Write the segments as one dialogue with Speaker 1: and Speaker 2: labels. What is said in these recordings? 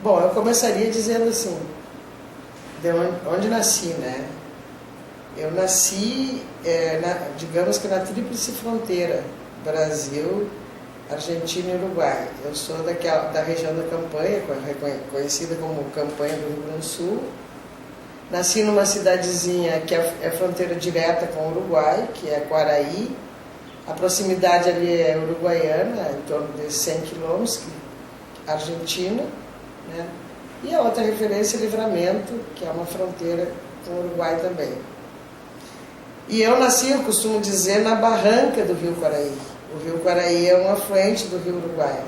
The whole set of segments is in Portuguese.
Speaker 1: Bom, eu começaria dizendo assim, de onde nasci, né? Eu nasci, digamos que na tríplice fronteira, Brasil, Argentina e Uruguai. Eu sou da região da Campanha, conhecida como Campanha do Rio Grande do Sul. Nasci numa cidadezinha que é fronteira direta com o Uruguai, que é Quaraí. A proximidade ali é uruguaiana, em torno de 100 quilômetros, Argentina, né? E a outra referência é Livramento, que é uma fronteira com o Uruguai também. E eu nasci, eu costumo dizer, na barranca do Rio Quaraí. O Rio Quaraí é um afluente do Rio Uruguai.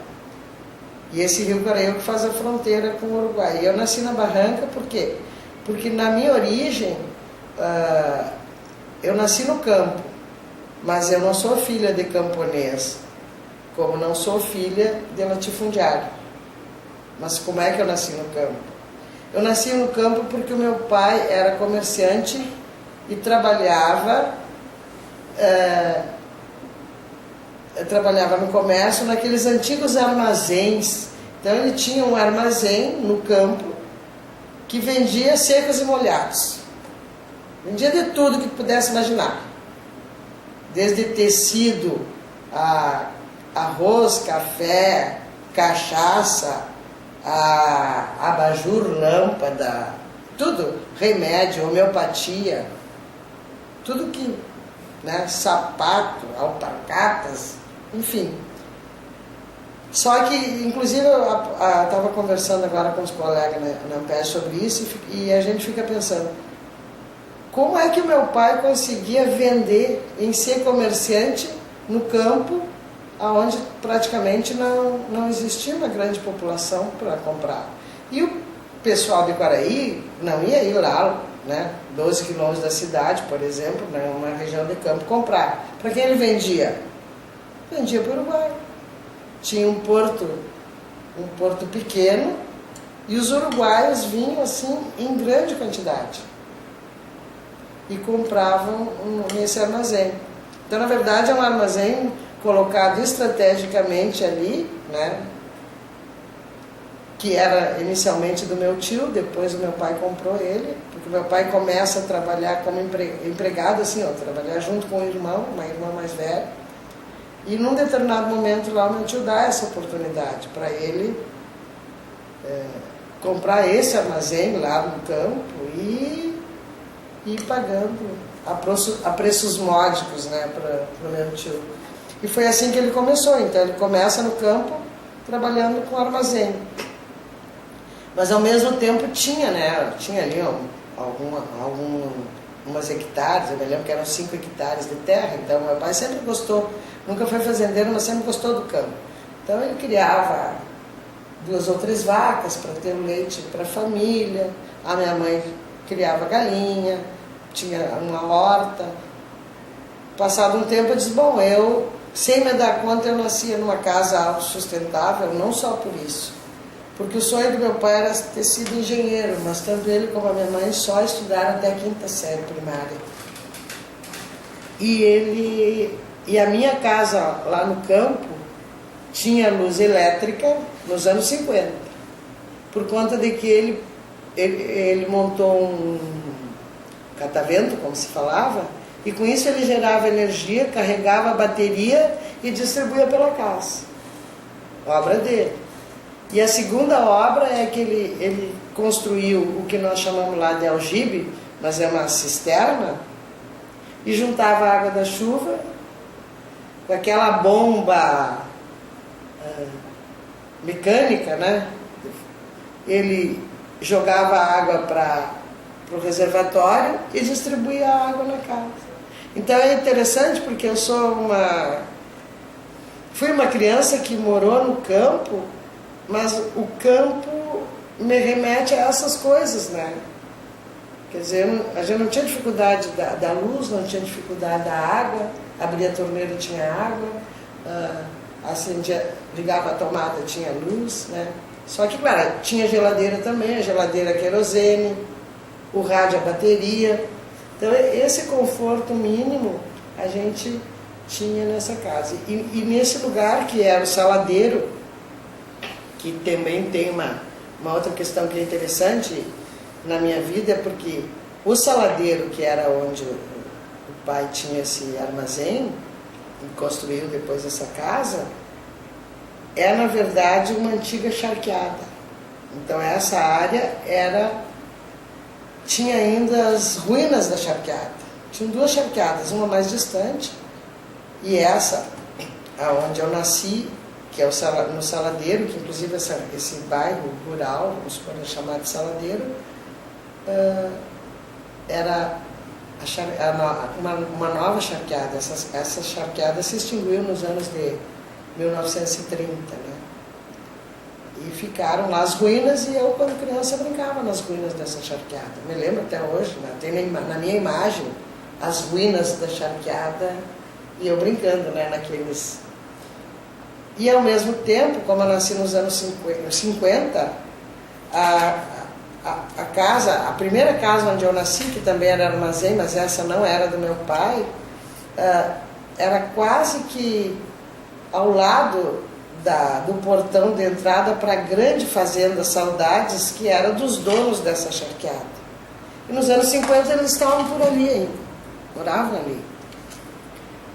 Speaker 1: E esse Rio Quaraí é o que faz a fronteira com o Uruguai. E eu nasci na barranca por quê? Porque na minha origem, eu nasci no campo, mas eu não sou filha de camponês, como não sou filha de latifundiário. Mas como é que eu nasci no campo? Eu nasci no campo porque o meu pai era comerciante e trabalhava no comércio, naqueles antigos armazéns. Então ele tinha um armazém no campo que vendia secos e molhados. Vendia de tudo que pudesse imaginar. Desde tecido, arroz, café, cachaça, abajur, lâmpada, tudo, remédio, homeopatia, tudo que, né, sapato, alpargatas, enfim. Só que, inclusive, eu estava conversando agora com os colegas na Ampere sobre isso e a gente fica pensando, como é que o meu pai conseguia vender em ser comerciante no campo, onde praticamente não existia uma grande população para comprar. E o pessoal de Quaraí não ia ir lá, né, 12 quilômetros da cidade, por exemplo, numa região de campo, comprar. Para quem ele vendia? Vendia para o Uruguai. Tinha um porto pequeno, e os uruguaios vinham assim em grande quantidade e compravam nesse armazém. Então, na verdade, é um armazém colocado estrategicamente ali, né, que era inicialmente do meu tio, depois o meu pai comprou ele, porque o meu pai começa a trabalhar como empregado, assim, trabalhar junto com o irmão, uma irmã mais velha, e num determinado momento lá o meu tio dá essa oportunidade para ele comprar esse armazém lá no campo e ir pagando a preços módicos, né, para o meu tio. E foi assim que ele começou. Então ele começa no campo trabalhando com armazém. Mas ao mesmo tempo tinha ali algumas hectares, eu me lembro que eram 5 hectares de terra, então meu pai sempre gostou, nunca foi fazendeiro, mas sempre gostou do campo. Então ele criava 2 ou 3 vacas para ter leite para a família, a minha mãe criava galinha, tinha uma horta. Passado um tempo eu disse, bom, eu, sem me dar conta, eu nascia numa casa autossustentável, não só por isso. Porque o sonho do meu pai era ter sido engenheiro, mas tanto ele como a minha mãe só estudaram até a 5ª série primária. E a minha casa lá no campo tinha luz elétrica nos anos 50, por conta de que ele montou um catavento, como se falava, e com isso ele gerava energia, carregava a bateria e distribuía pela casa. Obra dele. E a segunda obra é que ele construiu o que nós chamamos lá de aljibe, mas é uma cisterna, e juntava a água da chuva com aquela bomba mecânica, né? Ele jogava a água para o reservatório e distribuía a água na casa. Então é interessante porque eu fui uma criança que morou no campo, mas o campo me remete a essas coisas, né? Quer dizer, a gente não tinha dificuldade da luz, não tinha dificuldade da água, abria a torneira, tinha água, acendia, ligava a tomada, tinha luz, né? Só que, claro, tinha geladeira também, a geladeira querosene, o rádio, a bateria. Então, esse conforto mínimo a gente tinha nessa casa. E nesse lugar, que era o saladeiro, que também tem uma uma outra questão que é interessante na minha vida é porque o saladeiro, que era onde o pai tinha esse armazém e construiu depois essa casa, é na verdade uma antiga charqueada. Então essa área tinha ainda as ruínas da charqueada. Tinham duas charqueadas, uma mais distante e essa, aonde eu nasci, que é no Saladeiro, que inclusive esse bairro rural, vamos supor, chamado de Saladeiro, era uma nova charqueada. Essa charqueada se extinguiu nos anos de 1930, né? E ficaram lá as ruínas, e eu, quando criança, brincava nas ruínas dessa charqueada. Me lembro até hoje, né? Tem na minha imagem as ruínas da charqueada e eu brincando, né, naqueles... E ao mesmo tempo, como eu nasci nos anos 50, a primeira casa onde eu nasci, que também era armazém, mas essa não era do meu pai, era quase que ao lado do portão de entrada para a grande fazenda Saudades, que era dos donos dessa charqueada. E nos anos 50 eles estavam por ali ainda, moravam ali.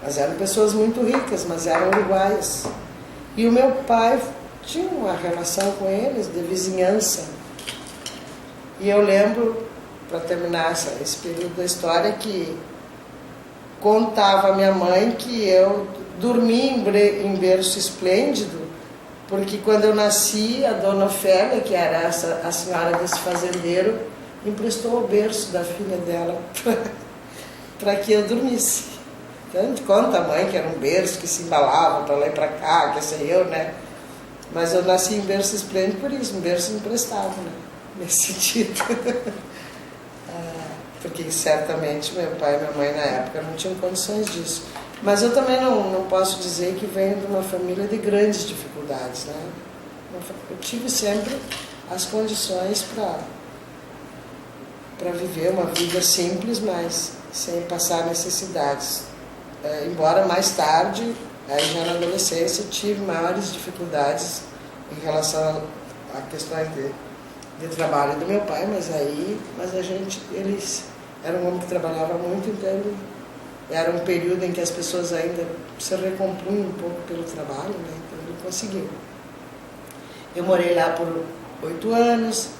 Speaker 1: Mas eram pessoas muito ricas, mas eram uruguaias. E o meu pai tinha uma relação com eles de vizinhança. E eu lembro, para terminar esse período da história, que contava a minha mãe que eu dormi em berço esplêndido, porque quando eu nasci, a dona Ofélia, que era a senhora desse fazendeiro, emprestou o berço da filha dela para que eu dormisse. Então, conta a mãe que era um berço que se embalava para lá e para cá, que sei eu, né? Mas eu nasci em berço esplêndido por isso, um berço emprestado, né? Nesse sentido. Porque certamente meu pai e minha mãe na época não tinham condições disso. Mas eu também não posso dizer que venho de uma família de grandes dificuldades, né? Eu tive sempre as condições para viver uma vida simples, mas sem passar necessidades. Embora mais tarde, aí já na adolescência, tive maiores dificuldades em relação a questões de trabalho do meu pai, mas eles eram um homem que trabalhava muito, então era um período em que as pessoas ainda se recompunham um pouco pelo trabalho, né? Então ele conseguiu. Eu morei lá por 8 anos,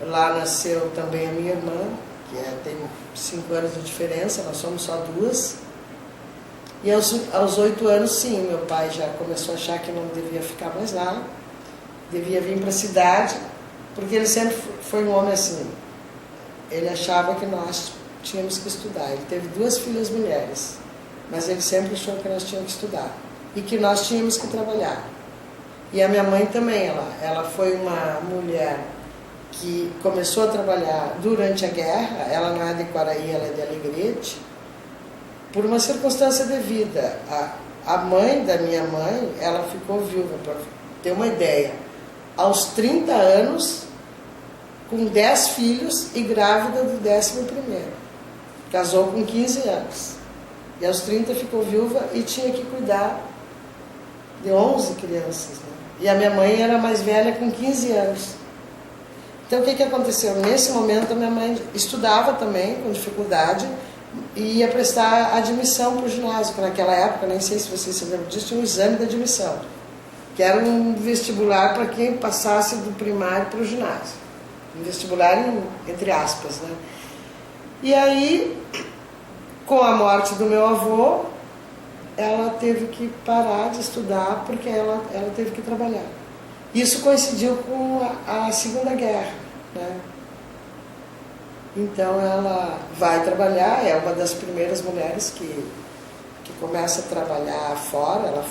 Speaker 1: lá nasceu também a minha irmã, que tem 5 anos de diferença, nós somos só 2. E aos 8 anos, sim, meu pai já começou a achar que não devia ficar mais lá, devia vir para a cidade, porque ele sempre foi um homem assim. Ele achava que nós tínhamos que estudar. Ele teve 2 filhas mulheres, mas ele sempre achou que nós tínhamos que estudar e que nós tínhamos que trabalhar. E a minha mãe também, ela foi uma mulher que começou a trabalhar durante a guerra. Ela não é de Quaraí, ela é de Alegrete, por uma circunstância de vida. A mãe da minha mãe, ela ficou viúva, para ter uma ideia, aos 30 anos, com 10 filhos e grávida do 11º. Casou com 15 anos. E aos 30 ficou viúva e tinha que cuidar de 11 crianças. Né? E a minha mãe era mais velha, com 15 anos. Então o que aconteceu? Nesse momento a minha mãe estudava também, com dificuldade, e ia prestar admissão para o ginásio, que naquela época, nem sei se vocês se lembram disso, tinha um exame de admissão, que era um vestibular para quem passasse do primário para o ginásio. Um vestibular entre aspas, né? E aí, com a morte do meu avô, ela teve que parar de estudar porque ela teve que trabalhar. Isso coincidiu com a Segunda Guerra, né? Então ela vai trabalhar, é uma das primeiras mulheres que começa a trabalhar fora. Ela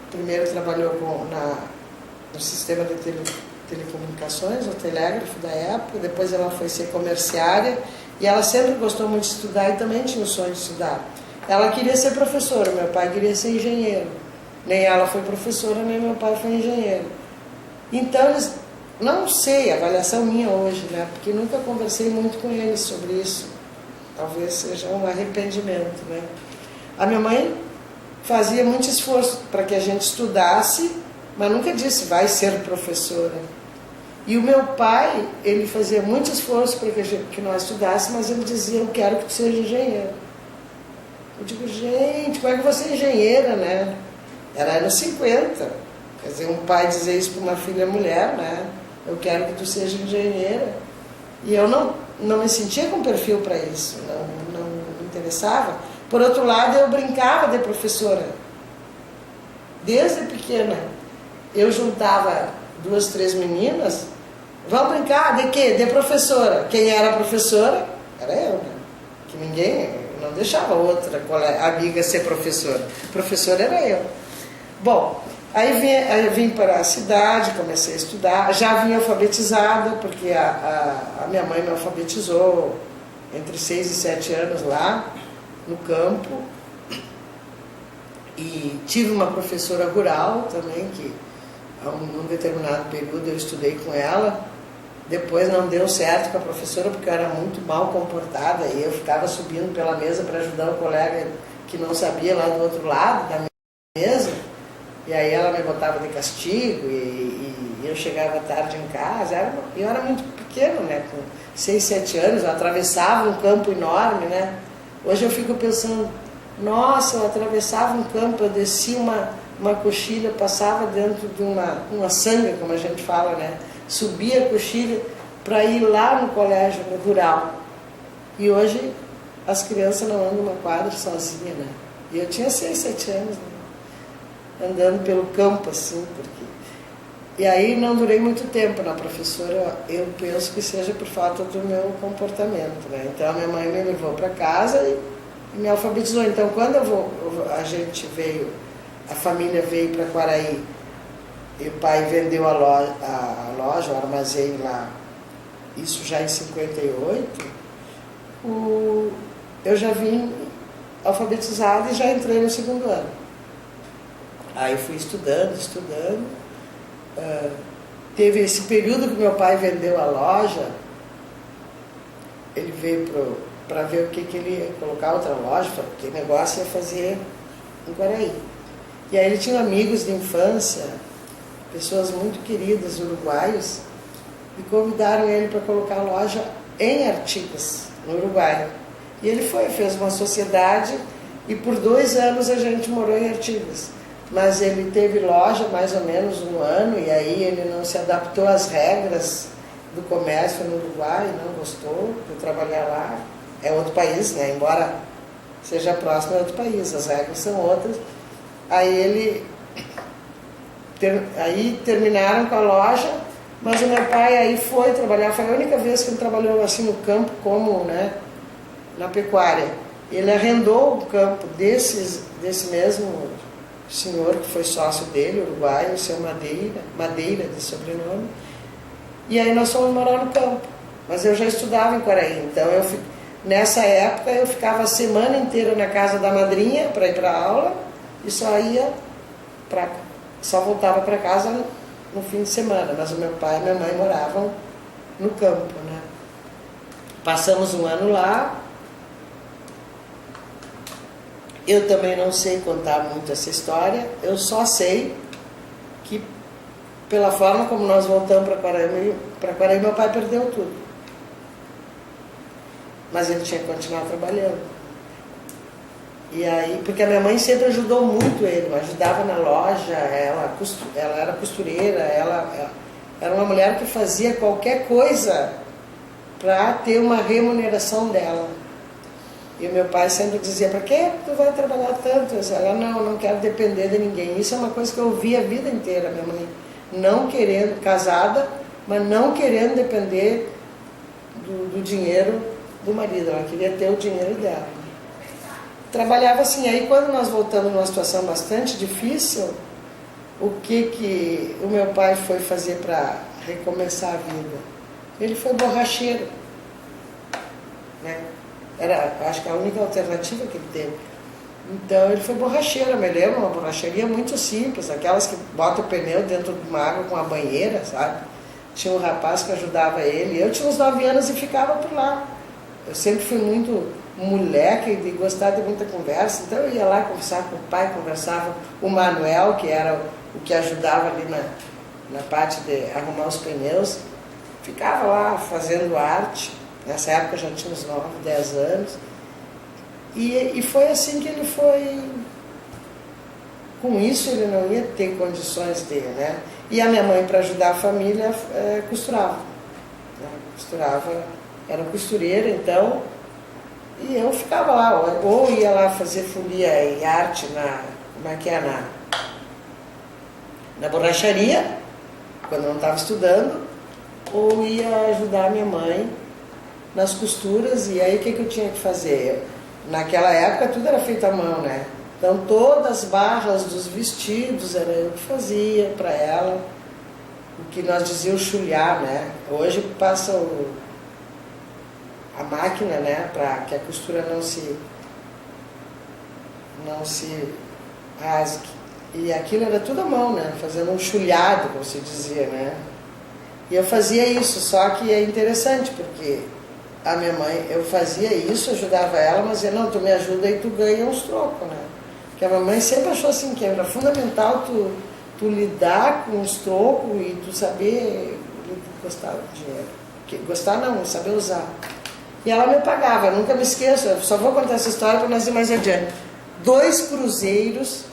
Speaker 1: primeiro trabalhou no sistema de telecomunicações, o telégrafo da época, depois ela foi ser comerciária, e ela sempre gostou muito de estudar e também tinha o sonho de estudar. Ela queria ser professora, meu pai queria ser engenheiro. Nem ela foi professora, nem meu pai foi engenheiro. Então eles... Não sei, avaliação minha hoje, né? Porque nunca conversei muito com eles sobre isso. Talvez seja um arrependimento, né? A minha mãe fazia muito esforço para que a gente estudasse, mas nunca disse, vai ser professora. E o meu pai, ele fazia muito esforço para que nós estudássemos, mas ele dizia, eu quero que tu seja engenheiro. Eu digo, gente, como é que você é engenheira, né? Era anos 50. Quer dizer, um pai dizer isso para uma filha mulher, né? Eu quero que tu seja engenheira. E eu não me sentia com perfil para isso, não me interessava. Por outro lado, eu brincava de professora. Desde pequena, eu juntava 2, 3 meninas, vamos brincar de quê? De professora. Quem era a professora? Era eu, né? Que ninguém, não deixava outra amiga ser professora. Professora era eu. Bom, aí vim para a cidade, comecei a estudar, já vim alfabetizada, porque a minha mãe me alfabetizou entre 6 e 7 anos lá, no campo. E tive uma professora rural também, que num determinado período eu estudei com ela. Depois não deu certo com a professora, porque eu era muito mal comportada, e eu ficava subindo pela mesa para ajudar o colega que não sabia lá do outro lado da mesa. E aí ela me botava de castigo, e eu chegava tarde em casa. Eu era muito pequeno, né? Com 6, 7 anos, eu atravessava um campo enorme, né? Hoje eu fico pensando, nossa, eu atravessava um campo, eu descia uma coxilha, passava dentro de uma sanga, como a gente fala, né? Subia a coxilha para ir lá no colégio rural. E hoje as crianças não andam numa quadra sozinha, né? E eu tinha 6, 7 anos, né? Andando pelo campo, assim, porque... E aí não durei muito tempo na professora, eu penso que seja por falta do meu comportamento, né? Então a minha mãe me levou para casa e me alfabetizou. Então quando a família veio para Quaraí, e o pai vendeu a loja, o armazém lá, isso já em 58, eu já vim alfabetizada e já entrei no 2º ano. Aí fui estudando. Teve esse período que meu pai vendeu a loja, ele veio para ver o que ele ia colocar outra loja, que negócio ia fazer em Quaraí. E aí ele tinha amigos de infância, pessoas muito queridas, uruguaios, e convidaram ele para colocar a loja em Artigas, no Uruguai. E ele fez uma sociedade, e por 2 anos a gente morou em Artigas. Mas ele teve loja mais ou menos 1 ano, e aí ele não se adaptou às regras do comércio no Uruguai, não gostou de trabalhar lá. É outro país, né? Embora seja próximo, é outro país, as regras são outras. Aí terminaram com a loja, mas o meu pai aí foi trabalhar, foi a única vez que ele trabalhou assim no campo, como, né, na pecuária. Ele arrendou o campo desse mesmo senhor que foi sócio dele, uruguaio, o seu Madeira de sobrenome, e aí nós fomos morar no campo. Mas eu já estudava em Quaraí, então nessa época eu ficava a semana inteira na casa da madrinha para ir para a aula, e só voltava para casa no fim de semana. Mas o meu pai e minha mãe moravam no campo, né? Passamos 1 ano lá. Eu também não sei contar muito essa história, eu só sei que, pela forma como nós voltamos para Quaraí, meu pai perdeu tudo. Mas ele tinha que continuar trabalhando. E aí, porque a minha mãe sempre ajudou muito ele, ajudava na loja, ela era costureira, ela era uma mulher que fazia qualquer coisa para ter uma remuneração dela. E o meu pai sempre dizia, para que tu vai trabalhar tanto? Ela, não quero depender de ninguém. Isso é uma coisa que eu ouvi a vida inteira, minha mãe. Não querendo, casada, mas não querendo depender do dinheiro do marido. Ela queria ter o dinheiro dela. Trabalhava assim. Aí quando nós voltamos numa situação bastante difícil, o que o meu pai foi fazer para recomeçar a vida? Ele foi borracheiro, né? Acho que a única alternativa que ele teve. Então ele foi borracheiro, eu me lembro, uma borracharia muito simples, aquelas que botam o pneu dentro de uma água com uma banheira, sabe? Tinha um rapaz que ajudava ele, eu tinha uns 9 anos e ficava por lá. Eu sempre fui muito moleque de gostar de muita conversa, então eu ia lá conversar com o pai, conversava o Manuel, que era o que ajudava ali na parte de arrumar os pneus. ficava lá fazendo arte. Nessa época eu já tinha uns 9, 10 anos. E foi assim que ele foi. Com isso ele não ia ter condições dele, né? E a minha mãe, para ajudar a família, costurava. Né? Costurava, era costureira, então. E eu ficava lá, ou ia lá fazer folia e arte na borracharia, quando eu não estava estudando, ou ia ajudar a minha mãe nas costuras. E aí o que eu tinha que fazer? Naquela época tudo era feito à mão, né? Então todas as barras dos vestidos era eu que fazia para ela, o que nós dizíamos chulhar, né? Hoje passa a máquina, né? Para que a costura não se rasgue. E aquilo era tudo à mão, né? Fazendo um chulhado, como se dizia, né? E eu fazia isso, só que é interessante, porque a minha mãe, eu fazia isso, ajudava ela, mas eu, não, tu me ajuda e tu ganha uns trocos, né? Porque a minha mãe sempre achou assim, que era fundamental tu lidar com os trocos e tu saber gostar do dinheiro. Gostar não, saber usar. E ela me pagava, eu nunca me esqueço, eu só vou contar essa história para nós ir mais adiante. 2 cruzeiros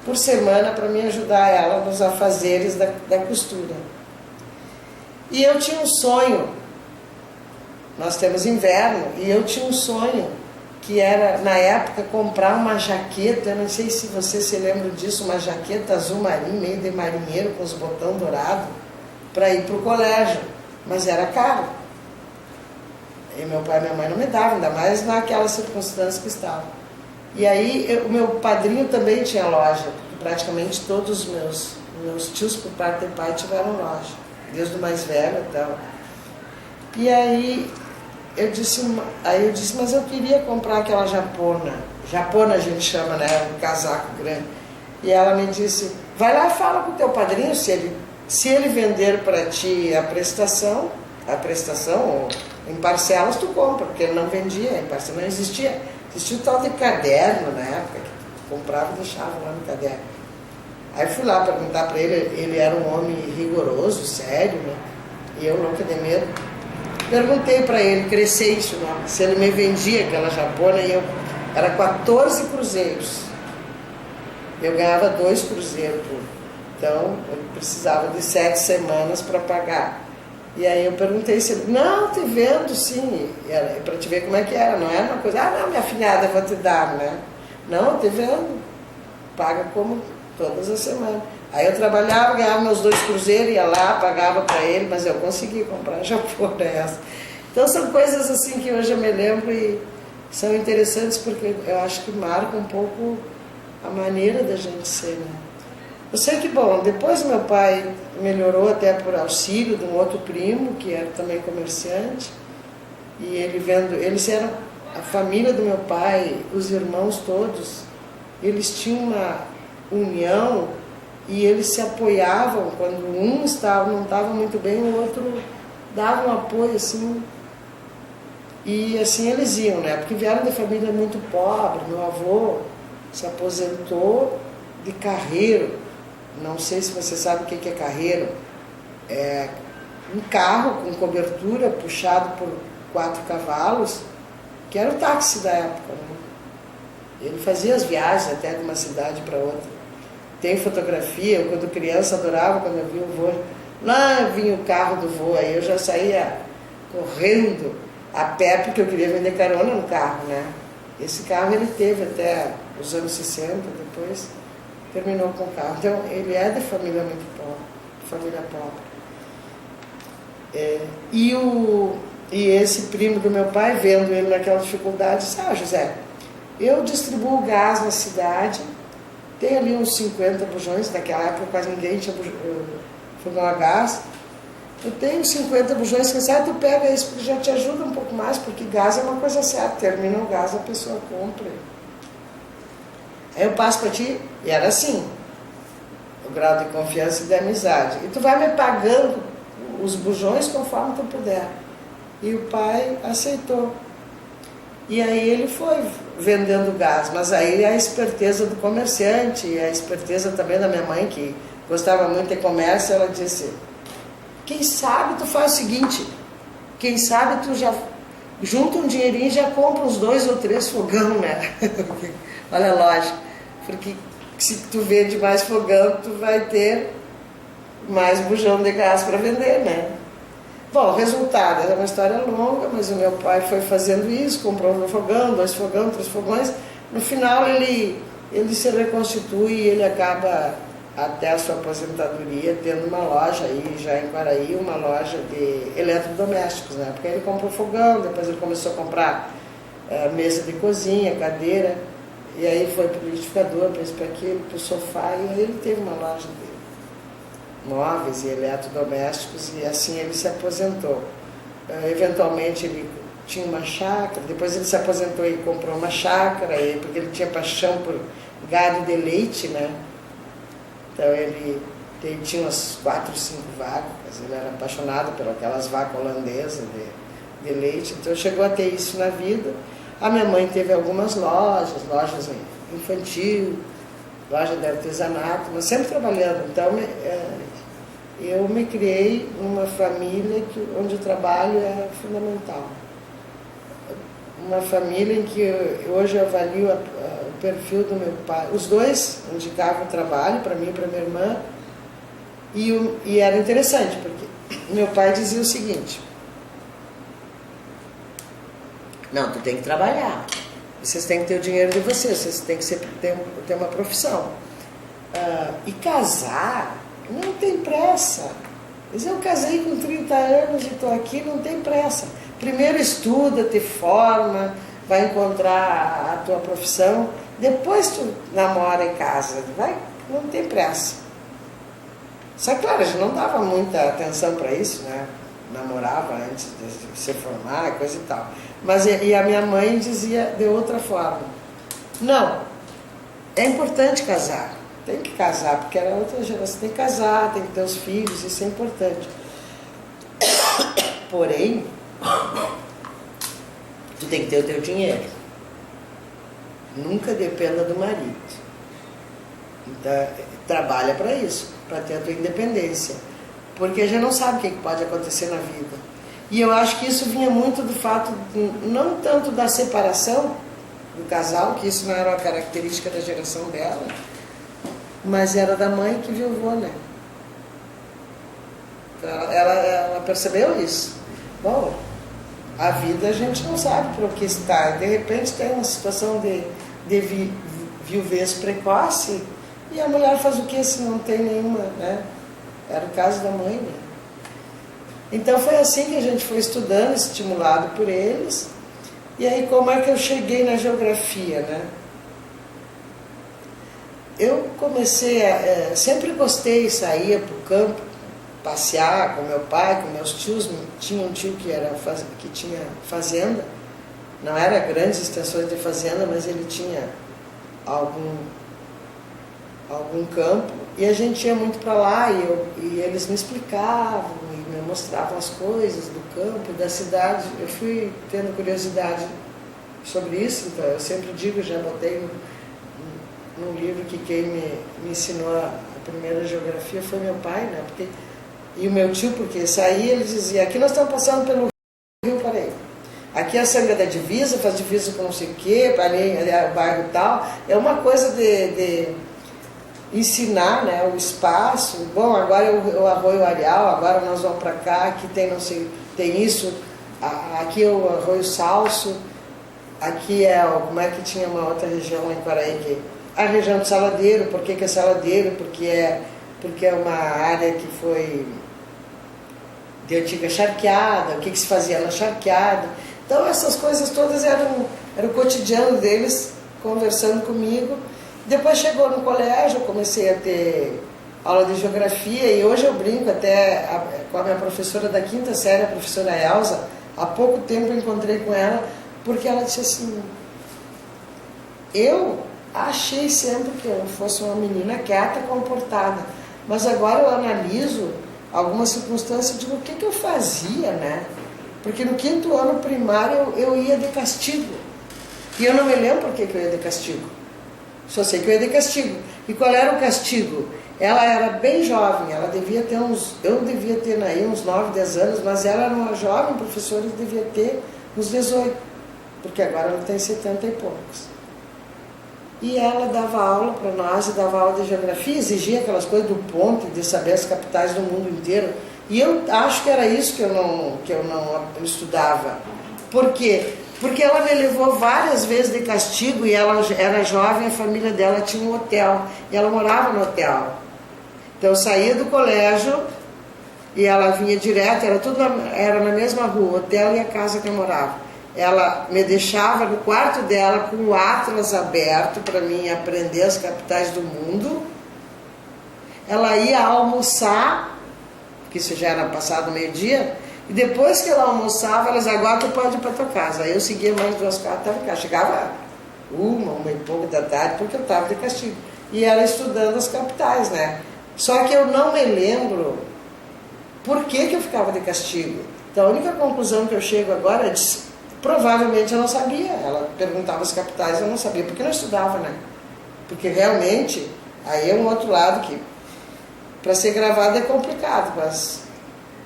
Speaker 1: por semana para me ajudar ela nos afazeres da costura. E eu tinha um sonho, nós temos inverno, e eu tinha um sonho, que era, na época, comprar uma jaqueta, eu não sei se você se lembra disso, uma jaqueta azul marinho, meio de marinheiro, com os botões dourados, para ir para o colégio, mas era caro. E meu pai e minha mãe não me davam, ainda mais naquelas circunstâncias que estavam. E aí, o meu padrinho também tinha loja, porque praticamente todos os meus tios, por parte de pai, tiveram loja, desde o mais velho e tal. E aí eu disse, mas eu queria comprar aquela japona a gente chama, né, um casaco grande. E ela me disse, vai lá e fala com o teu padrinho, se ele vender para ti a prestação, ou em parcelas tu compra, porque ele não vendia, em parcelas não existia. Existia o tal de caderno na época, que tu comprava e deixava lá no caderno. Aí fui lá perguntar para ele era um homem rigoroso, sério, né? E eu, louca de medo, perguntei para ele, Crescente, se ele me vendia aquela japona, e era 14 cruzeiros. Eu ganhava 2 cruzeiros, então eu precisava de 7 semanas para pagar. E aí eu perguntei se ele, não, te vendo sim, para te ver como é que era, não era uma coisa, não, minha filhada, vou te dar, né? Não, te vendo, paga como todas as semanas. Aí eu trabalhava, ganhava meus 2 cruzeiros, ia lá, pagava para ele, mas eu consegui comprar japona essa. Então são coisas assim que hoje eu me lembro e são interessantes, porque eu acho que marcam um pouco a maneira da gente ser, né? Eu sei que, bom, depois meu pai melhorou até por auxílio de um outro primo, que era também comerciante, e eles eram, a família do meu pai, os irmãos todos, eles tinham uma união e eles se apoiavam, quando um não estava muito bem, o outro dava um apoio, assim, e assim eles iam, né, porque vieram de família muito pobre. Meu avô se aposentou de carreiro. Não sei se você sabe o que é carreiro. É um carro com cobertura puxado por 4 cavalos, que era o táxi da época, né? Ele fazia as viagens até de uma cidade para outra. Tem fotografia, eu quando criança adorava, quando eu vi o vô, lá vinha o carro do vô, aí eu já saía correndo a pé, porque eu queria vender carona no carro, né? Esse carro ele teve até os anos 60, depois terminou com o carro. Então, ele é de família muito pobre, família pobre. E esse primo do meu pai, vendo ele naquela dificuldade, disse, José, eu distribuo gás na cidade, tem ali uns 50 bujões, naquela época quase ninguém tinha fogão a gás, eu tenho 50 bujões, que tu pega isso, porque já te ajuda um pouco mais, porque gás é uma coisa certa, termina o gás, a pessoa compra. Aí eu passo para ti, e era assim, o grau de confiança e de amizade. E tu vai me pagando os bujões conforme tu puder. E o pai aceitou. E aí ele foi vendendo gás, mas aí a esperteza do comerciante, e a esperteza também da minha mãe, que gostava muito de comércio, ela disse, quem sabe tu faz o seguinte, quem sabe tu já junta um dinheirinho e já compra uns 2 ou 3 fogão, né? Olha a lógica. Porque se tu vende mais fogão, tu vai ter mais bujão de gás para vender, né? Bom, o resultado é uma história longa, mas o meu pai foi fazendo isso, comprou um fogão, 2 fogões, 3 fogões. No final ele se reconstitui e ele acaba, até a sua aposentadoria, tendo uma loja aí, já em Quaraí, uma loja de eletrodomésticos, né? Porque ele comprou fogão, depois ele começou a comprar mesa de cozinha, cadeira, e aí foi para o liquidificador, para isso, para aquilo, para o sofá, e aí ele teve uma loja de móveis e eletrodomésticos, e assim ele se aposentou. Eventualmente ele tinha uma chácara, depois ele se aposentou e comprou uma chácara, porque ele tinha paixão por gado de leite, né? Então ele tinha umas 4, 5 vacas, ele era apaixonado por aquelas vacas holandesas de leite, então chegou a ter isso na vida. A minha mãe teve algumas lojas infantil, loja de artesanato, mas sempre trabalhando. Então eu me criei numa família onde o trabalho é fundamental. Uma família em que hoje eu avalio o perfil do meu pai. Os dois indicavam trabalho para mim e para minha irmã, e era interessante, porque meu pai dizia o seguinte: não, tu tem que trabalhar, vocês têm que ter o dinheiro de vocês têm que ter uma profissão. E casar, não tem pressa. Mas eu casei com 30 anos e estou aqui, não tem pressa. Primeiro estuda, te forma, vai encontrar a tua profissão, depois tu namora e casa, não tem pressa. Só que, claro, a gente não dava muita atenção para isso, né? Namorava antes de se formar, coisa e tal. Mas e a minha mãe dizia de outra forma: não, é importante casar, tem que casar, porque era outra geração, tem que casar, tem que ter os filhos, isso é importante. Porém, tu tem que ter o teu dinheiro. Nunca dependa do marido. Então, trabalha para isso, para ter a tua independência. Porque a gente não sabe o que pode acontecer na vida. E eu acho que isso vinha muito do fato, não tanto da separação do casal, que isso não era uma característica da geração dela, mas era da mãe que viuvou, né? Então, ela percebeu isso. Bom, a vida a gente não sabe para o que está. De repente tem uma situação de viuvez precoce, e a mulher faz o que se não tem nenhuma, né? Era o caso da mãe, né? Então foi assim que a gente foi estudando, estimulado por eles. E aí como é que eu cheguei na geografia, né? Eu comecei sempre gostei, saía para o campo, passear com meu pai, com meus tios. Tinha um tio que tinha fazenda, não era grandes extensões de fazenda, mas ele tinha algum campo, e a gente ia muito para lá, e eles me explicavam e me mostravam as coisas do campo, da cidade. Eu fui tendo curiosidade sobre isso, então eu sempre digo, já botei num livro, que quem me ensinou a primeira geografia foi meu pai, né? E o meu tio, porque saía, ele dizia: aqui nós estamos passando pelo Rio Paraíba, aqui é a Sanga da Divisa, faz divisa com não sei o quê, ali é o bairro tal. É uma coisa de ensinar, né, o espaço. Bom, agora é o Arroio Areal, agora nós vamos para cá, aqui tem não sei, tem isso, aqui é o Arroio Salso, aqui como é que tinha uma outra região lá em Quaraí, a região do Saladeiro. Por que é Saladeiro? Porque é uma área que foi de antiga charqueada, o que se fazia na charqueada. Então essas coisas todas era o cotidiano deles, conversando comigo. Depois chegou no colégio, eu comecei a ter aula de geografia, e hoje eu brinco até com a minha professora da 5ª série, a professora Elza. Há pouco tempo eu encontrei com ela, porque ela disse assim: eu achei sempre que eu fosse uma menina quieta, comportada, mas agora eu analiso algumas circunstâncias e digo: o que eu fazia, né? Porque no 5º ano primário eu ia de castigo, e eu não me lembro por que eu ia de castigo. Só sei que eu ia de castigo. E qual era o castigo? Ela era bem jovem, ela devia ter eu devia ter aí uns 9, 10 anos, mas ela era uma jovem professora e devia ter uns 18, porque agora ela tem 70 e poucos. E ela dava aula para nós, e dava aula de geografia, exigia aquelas coisas do ponto, de saber as capitais do mundo inteiro. E eu acho que era isso que eu não estudava. Por quê? Porque ela me levou várias vezes de castigo, e ela era jovem, a família dela tinha um hotel, e ela morava no hotel. Então eu saía do colégio, e ela vinha direto, era na mesma rua, o hotel e a casa que eu morava. Ela me deixava no quarto dela com o Atlas aberto para mim aprender as capitais do mundo. Ela ia almoçar, que isso já era passado meio-dia, e depois que ela almoçava, ela dizia, agora tu pode ir para tua casa. Aí eu seguia mais 2 quadras, estava em casa. Chegava uma e pouco da tarde, porque eu estava de castigo. E ela estudando as capitais, né? Só que eu não me lembro por que eu ficava de castigo. Então a única conclusão que eu chego agora é de, provavelmente eu não sabia. Ela perguntava as capitais, eu não sabia, porque eu não estudava, né? Porque realmente, aí é um outro lado que, para ser gravado é complicado, mas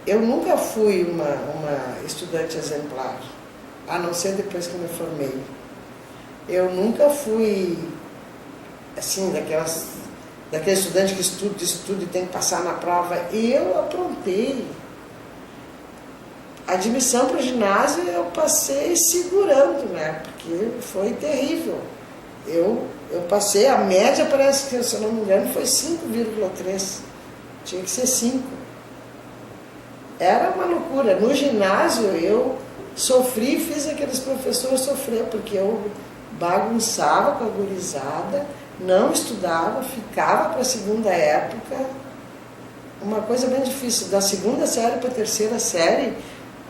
Speaker 1: eu nunca fui uma estudante exemplar, a não ser depois que me formei. Eu nunca fui, assim, daquele estudante que estuda e tem que passar na prova. Eu aprontei. A admissão para o ginásio eu passei segurando, né? Porque foi terrível. Eu passei, a média parece que, se eu não me engano, foi 5,3. Tinha que ser 5. Era uma loucura. No ginásio eu sofri, fiz aqueles professores sofrer, porque eu bagunçava com a gurizada, não estudava, ficava para a segunda época. Uma coisa bem difícil. Da segunda série para a terceira série,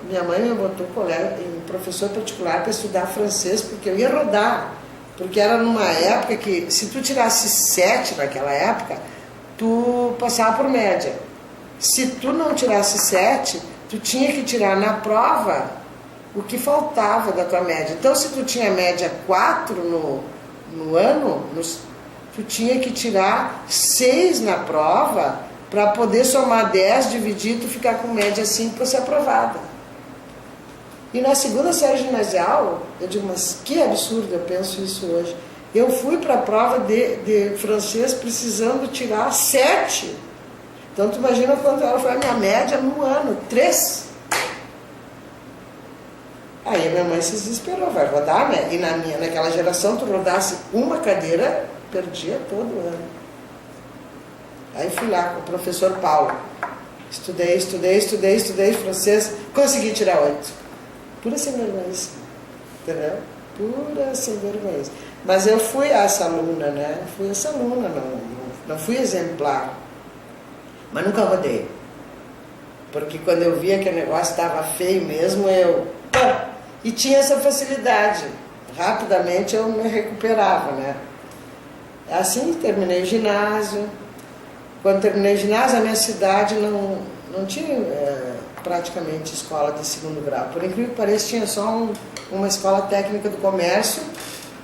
Speaker 1: minha mãe me botou em professor particular para estudar francês, porque eu ia rodar. Porque era numa época que, se tu tirasse 7 naquela época, tu passava por média. Se tu não tirasse 7, tu tinha que tirar na prova o que faltava da tua média. Então, se tu tinha média 4 no ano, tu tinha que tirar 6 na prova para poder somar 10, dividir, tu ficar com média 5 para ser aprovada. E na segunda série ginasial, eu digo, mas que absurdo, eu penso isso hoje. Eu fui para a prova de francês precisando tirar 7. Então, tu imagina quanto ela foi a minha média no ano, 3. Aí a minha mãe se desesperou, vai rodar, né? E naquela geração, tu rodasse uma cadeira, perdia todo ano. Aí fui lá com o professor Paulo. Estudei francês, consegui tirar 8. Pura sem vergonha, entendeu? Pura sem vergonha. Mas eu fui essa aluna, né? Fui essa aluna, não fui exemplar. Mas nunca rodei. Porque quando eu via que o negócio estava feio mesmo, e tinha essa facilidade. Rapidamente eu me recuperava, né? Assim terminei o ginásio. Quando terminei o ginásio, a minha cidade não tinha praticamente escola de segundo grau. Por incrível que pareça, tinha só uma escola técnica do comércio.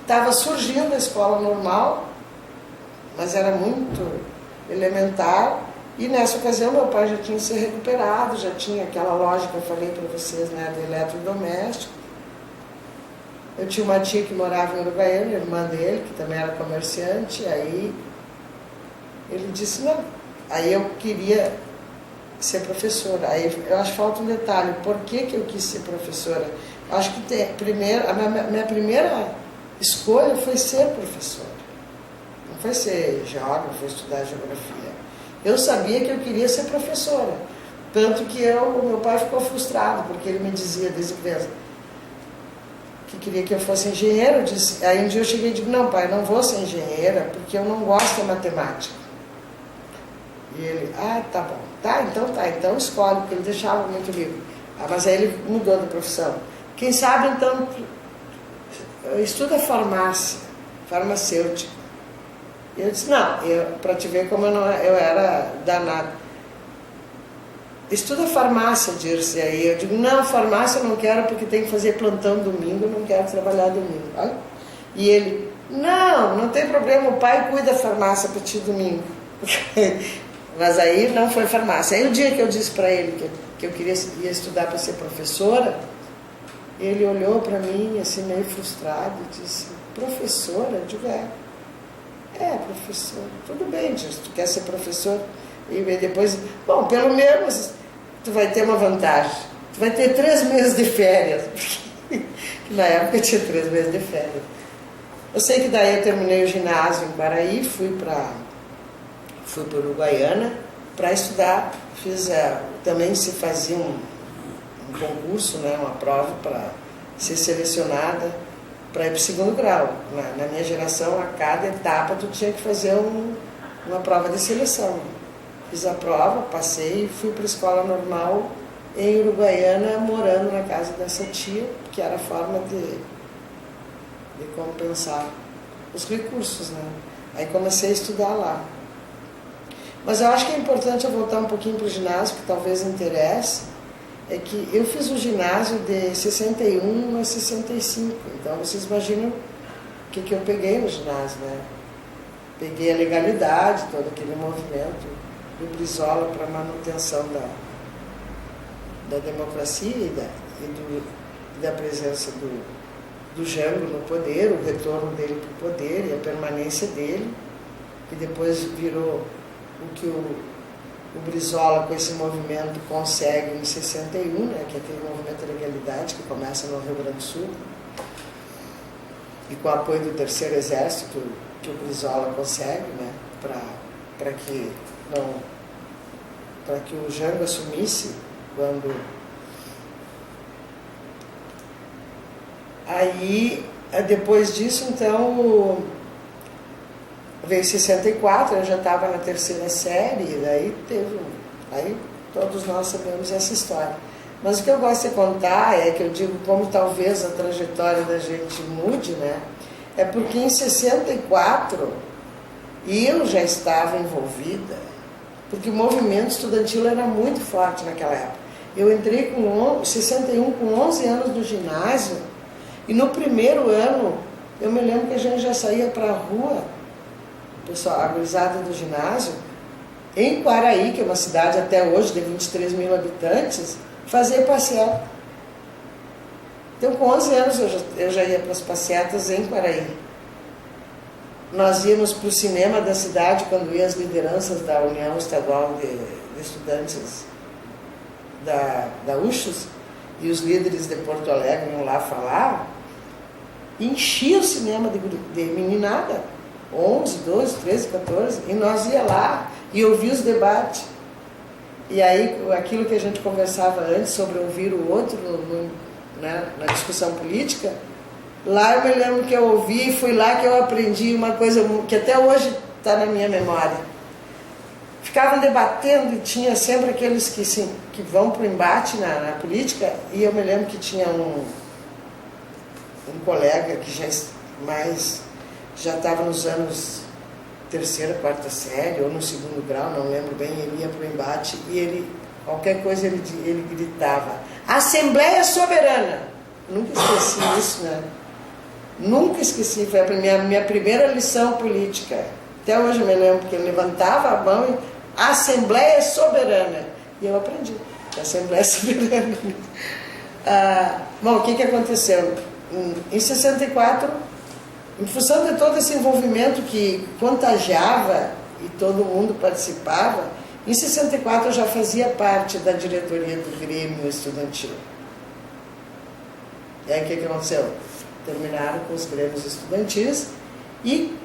Speaker 1: Estava surgindo a escola normal, mas era muito elementar. E nessa ocasião meu pai já tinha se recuperado, já tinha aquela loja que eu falei para vocês, né, de eletrodoméstico. Eu tinha uma tia que morava em Uruguaiana, irmã dele, que também era comerciante. Aí ele disse, não. Aí eu queria ser professora. Aí eu acho que falta um detalhe. Por que eu quis ser professora? Eu acho que a minha primeira escolha foi ser professora. Não foi ser geógrafo, foi estudar geografia. Eu sabia que eu queria ser professora. Tanto que o meu pai ficou frustrado, porque ele me dizia desde criança que queria que eu fosse engenheiro. Aí um dia eu cheguei e disse, não pai, não vou ser engenheira, porque eu não gosto de matemática. E ele, tá bom. Então escolhe, porque ele deixava muito livre. Mas aí ele mudou de profissão. Quem sabe, então, estuda farmacêutica. E eu disse, não, para te ver como eu era danada. Estuda farmácia, Dirce. Aí eu digo, não, farmácia eu não quero porque tem que fazer plantão domingo, eu não quero trabalhar domingo. Olha. E ele, Não tem problema, o pai cuida da farmácia para ti domingo. Mas aí não foi farmácia. Aí o dia que eu disse para ele que eu ia estudar para ser professora, ele olhou para mim assim meio frustrado e disse: professora? Eu digo: professora. Tudo bem, tu quer ser professor? E depois, bom, pelo menos tu vai ter uma vantagem. Tu vai ter 3 meses de férias. Na época eu tinha 3 meses de férias. Eu sei que daí eu terminei o ginásio em Quaraí, fui para Uruguaiana para estudar. Também se fazia um concurso, né, uma prova para ser selecionada para ir para o 2º grau. Na minha geração, a cada etapa tu tinha que fazer uma prova de seleção. Fiz a prova, passei e fui para a escola normal em Uruguaiana, morando na casa dessa tia, que era a forma de compensar os recursos, né? Aí comecei a estudar lá. Mas eu acho que é importante eu voltar um pouquinho para o ginásio, que talvez interesse, é que eu fiz o ginásio de 61 a 65, então vocês imaginam o que eu peguei no ginásio, né? Peguei a legalidade, todo aquele movimento do Brizola para a manutenção da democracia e da presença do Jango no poder, o retorno dele para o poder e a permanência dele, que depois virou o que o Brizola, com esse movimento, consegue em 61, né, que é aquele movimento de legalidade que começa no Rio Grande do Sul, e com o apoio do 3º Exército que o Brizola consegue, né, para que o Jango assumisse quando... Aí, depois disso, então, veio 64, eu já estava na 3ª série, e daí aí todos nós sabemos essa história. Mas o que eu gosto de contar é que eu digo como talvez a trajetória da gente mude, né? É porque em 64 eu já estava envolvida, porque o movimento estudantil era muito forte naquela época. Eu entrei com 61 com 11 anos no ginásio, e no primeiro ano eu me lembro que a gente já saía para a rua, pessoal, a gurizada do ginásio, em Quaraí, que é uma cidade até hoje de 23 mil habitantes, fazer passeata. Então, com 11 anos eu já ia para as passeatas em Quaraí. Nós íamos para o cinema da cidade quando iam as lideranças da União Estadual de Estudantes da UXOS, e os líderes de Porto Alegre iam lá falar, e enchia o cinema de meninada, 11, 12, 13, 14, e nós ia lá e ouvia os debates. E aí, aquilo que a gente conversava antes sobre ouvir o outro na discussão política, lá eu me lembro que eu ouvi, e foi lá que eu aprendi uma coisa que até hoje está na minha memória. Ficavam debatendo e tinha sempre aqueles que vão para o embate na política, e eu me lembro que tinha um colega que já estava nos anos 3ª, 4ª série, ou no 2º grau, não lembro bem, ele ia para o embate e qualquer coisa ele gritava: Assembleia Soberana! Nunca esqueci isso, né? Nunca esqueci, foi a minha primeira lição política. Até hoje eu me lembro que ele levantava a mão e Assembleia Soberana. E eu aprendi, Assembleia Soberana. Bom, o que aconteceu? Em 64, em função de todo esse envolvimento que contagiava e todo mundo participava, em 64 eu já fazia parte da diretoria do Grêmio Estudantil. E aí o que aconteceu? Terminaram com os grêmios estudantis e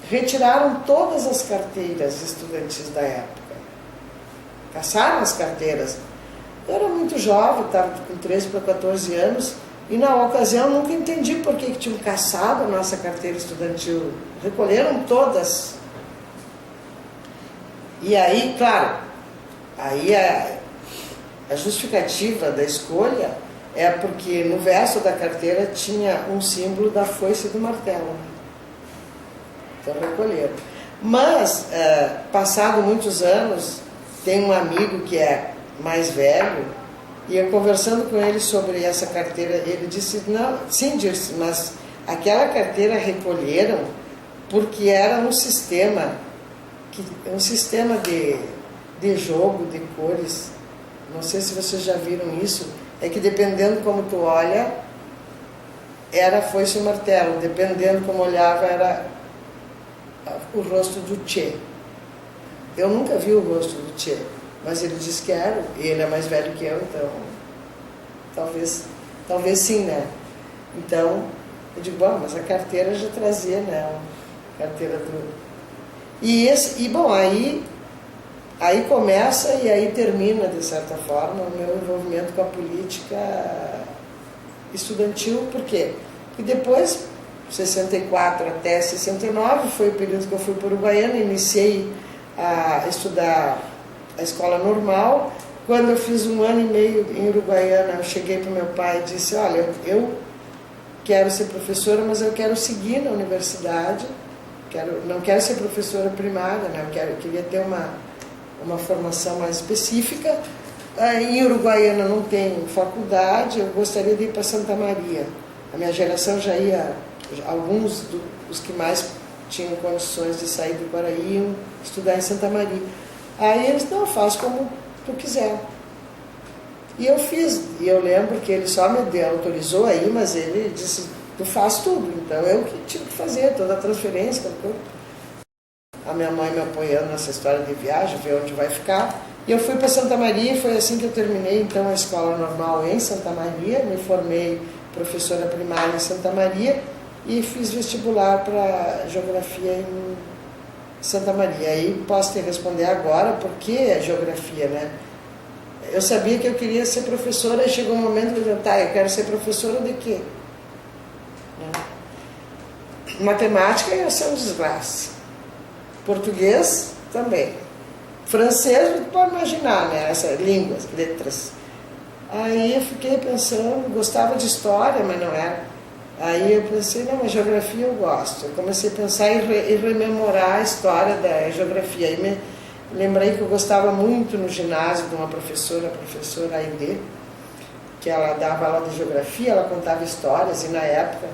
Speaker 1: retiraram todas as carteiras estudantis da época. Caçaram as carteiras. Eu era muito jovem, estava com 13 para 14 anos, e na ocasião eu nunca entendi por que tinham caçado a nossa carteira estudantil. Recolheram todas. E aí, claro, aí a justificativa da escolha é porque no verso da carteira tinha um símbolo da foice e do martelo. Então recolheram. Mas, passado muitos anos, tem um amigo que é mais velho, e eu conversando com ele sobre essa carteira, ele disse, não, sim, disse, mas Aquela carteira recolheram porque era um sistema, de jogo, de cores. Não sei se vocês já viram isso. É que dependendo como tu olha, era foice o martelo. Dependendo como olhava, era o rosto do Che. Eu nunca vi o rosto do Che, mas ele disse que era. E ele é mais velho que eu, então talvez sim, né? Então, eu digo, bom, mas a carteira já trazia, né? A carteira do... bom, aí começa e aí termina, de certa forma, o meu envolvimento com a política estudantil. Por quê? Porque depois, 64 até 69, foi o período que eu fui para o Uruguaiana, iniciei a estudar a escola normal. Quando eu fiz 1 ano e meio em Uruguaiana, eu cheguei para o meu pai e disse, olha, eu quero ser professora, mas eu quero seguir na universidade, não quero ser professora primária, né? Eu queria ter uma formação mais específica. Em Uruguaiana não tem faculdade, eu gostaria de ir para Santa Maria. A minha geração já ia, alguns dos que mais tinham condições de sair do Guaraí iam estudar em Santa Maria. Aí eles, não, faz como tu quiser. E eu fiz, e eu lembro que ele só me autorizou aí, mas ele disse, tu faz tudo. Então eu que tive que fazer toda a transferência, tudo. A minha mãe me apoiando nessa história de viagem, ver onde vai ficar. E eu fui para Santa Maria, e foi assim que eu terminei então a escola normal em Santa Maria, me formei professora primária em Santa Maria e fiz vestibular para geografia em Santa Maria. Aí posso te responder agora por que a geografia, né? Eu sabia que eu queria ser professora e chegou um momento que eu disse, tá, eu quero ser professora de quê? Matemática ia ser um desgraça. Português também. Francês, você pode imaginar, né? Essas línguas, letras. Aí eu fiquei pensando, gostava de história, mas não era. Aí eu pensei, não, mas geografia eu gosto. Eu comecei a pensar e rememorar a história da geografia. Aí me lembrei que eu gostava muito no ginásio de uma professora, a professora Aide, que ela dava aula de geografia, ela contava histórias, e na época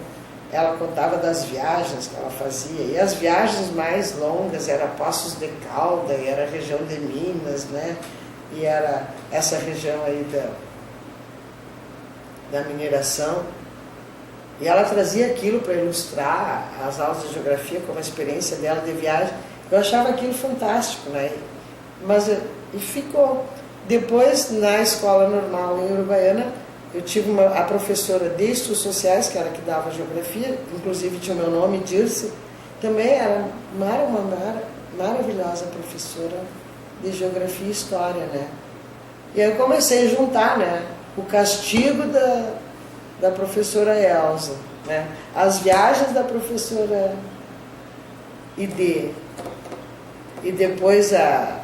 Speaker 1: ela contava das viagens que ela fazia. E as viagens mais longas eram Poços de Calda, e era a região de Minas, né? E era essa região aí da mineração. E ela trazia aquilo para ilustrar as aulas de geografia como a experiência dela de viagem. Eu achava aquilo fantástico, né? Mas e ficou. Depois, na escola normal em Uruguaiana, eu tive a professora de estudos sociais, que era que dava geografia, inclusive tinha o meu nome, Dirce, também era uma maravilhosa professora de geografia e história, né? E aí eu comecei a juntar, né, o castigo da professora Elza, né, as viagens da professora Ide, e depois a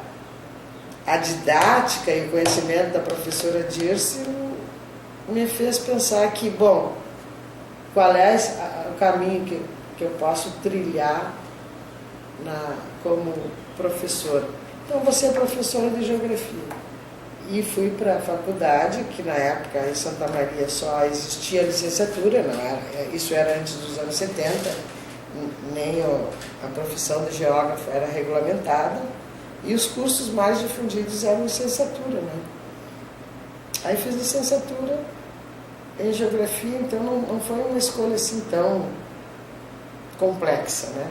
Speaker 1: didática e o conhecimento da professora Dirce me fez pensar que, bom, qual é o caminho que eu posso trilhar como professora. Então, vou ser professora de geografia. E fui para a faculdade, que na época em Santa Maria só existia licenciatura, não era, isso era antes dos anos 70, nem a profissão de geógrafo era regulamentada, e os cursos mais difundidos eram licenciatura, né? Aí fiz licenciatura em geografia, então não foi uma escolha assim tão complexa, né?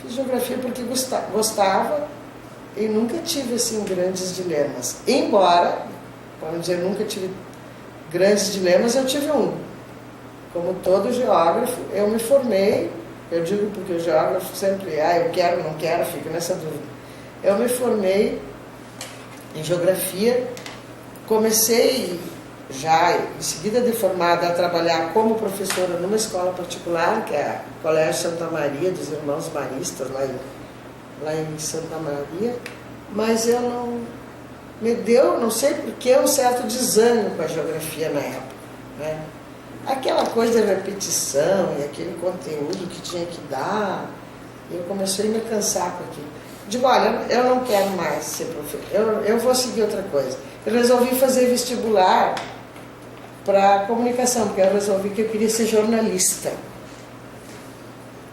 Speaker 1: Fiz geografia porque gostava e nunca tive assim grandes dilemas. Embora, vamos dizer, nunca tive grandes dilemas, eu tive um. Como todo geógrafo, eu me formei, eu digo porque o geógrafo sempre, eu quero, não quero, fico nessa dúvida. Eu me formei em geografia, comecei já, em seguida de formada, a trabalhar como professora numa escola particular, que é o Colégio Santa Maria, dos Irmãos Maristas, lá em Santa Maria, mas eu me deu, não sei porquê, um certo desânimo com a geografia na época, né? Aquela coisa de repetição e aquele conteúdo que tinha que dar, eu comecei a me cansar com aquilo. Digo, olha, eu não quero mais ser professora, eu vou seguir outra coisa. Eu resolvi fazer vestibular para comunicação, porque eu resolvi que eu queria ser jornalista.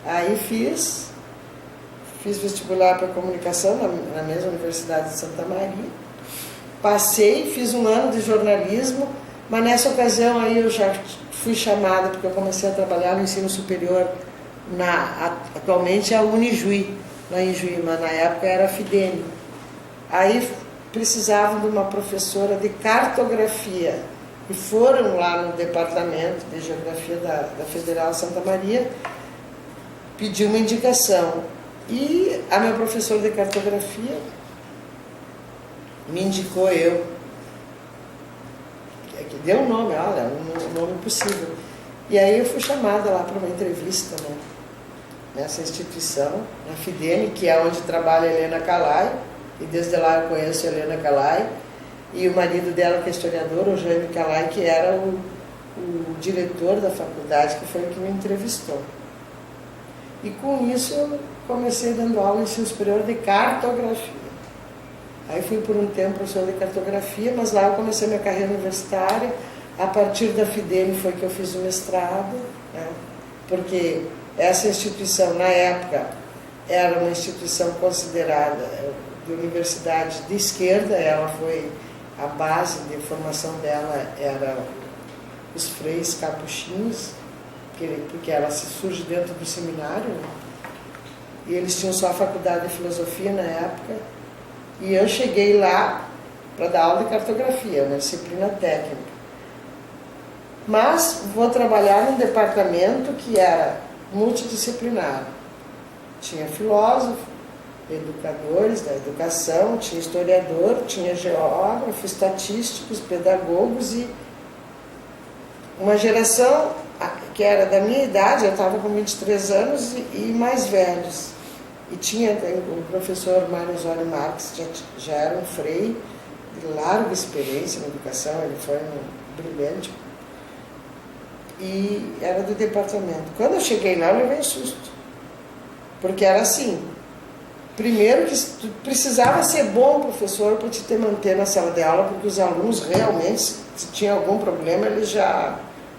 Speaker 1: Aí fiz vestibular para comunicação na mesma Universidade de Santa Maria. Passei, fiz um ano de jornalismo, mas nessa ocasião aí eu já fui chamada, porque eu comecei a trabalhar no ensino superior, atualmente é a Unijuí, lá em Juí, mas na época era a Fidene. Aí precisavam de uma professora de cartografia, e foram lá no departamento de geografia da Federal Santa Maria, pedir uma indicação. E a minha professora de cartografia me indicou eu, que deu um nome, olha, um nome possível. E aí eu fui chamada lá para uma entrevista, né, nessa instituição, na Fidene, que é onde trabalha a Helena Calai, e desde lá eu conheço a Helena Calai, e o marido dela, que é historiador, o Jaime Calai, que era o diretor da faculdade, que foi o que me entrevistou. E com isso eu comecei dando aula em ensino superior de cartografia. Aí fui por um tempo professor de cartografia, mas lá eu comecei minha carreira universitária. A partir da Fidene foi que eu fiz o mestrado, né? Porque essa instituição, na época, era uma instituição considerada de universidade de esquerda. Ela foi, a base de formação dela era os freios capuchinhos, porque ela se surge dentro do seminário, né? E eles tinham só a faculdade de filosofia na época, e eu cheguei lá para dar aula de cartografia, uma disciplina técnica. Mas vou trabalhar num departamento que era multidisciplinar. Tinha filósofo, educadores da educação, tinha historiador, tinha geógrafo, estatísticos, pedagogos e uma geração que era da minha idade, eu estava com 23 anos, e mais velhos. E tinha o professor Mário Osório Marques, já era um frei de larga experiência na educação, ele foi um brilhante. E era do departamento. Quando eu cheguei lá, eu levei um susto. Porque era assim, primeiro que tu precisava ser bom professor para te manter na sala de aula, porque os alunos realmente, se tinha algum problema, eles já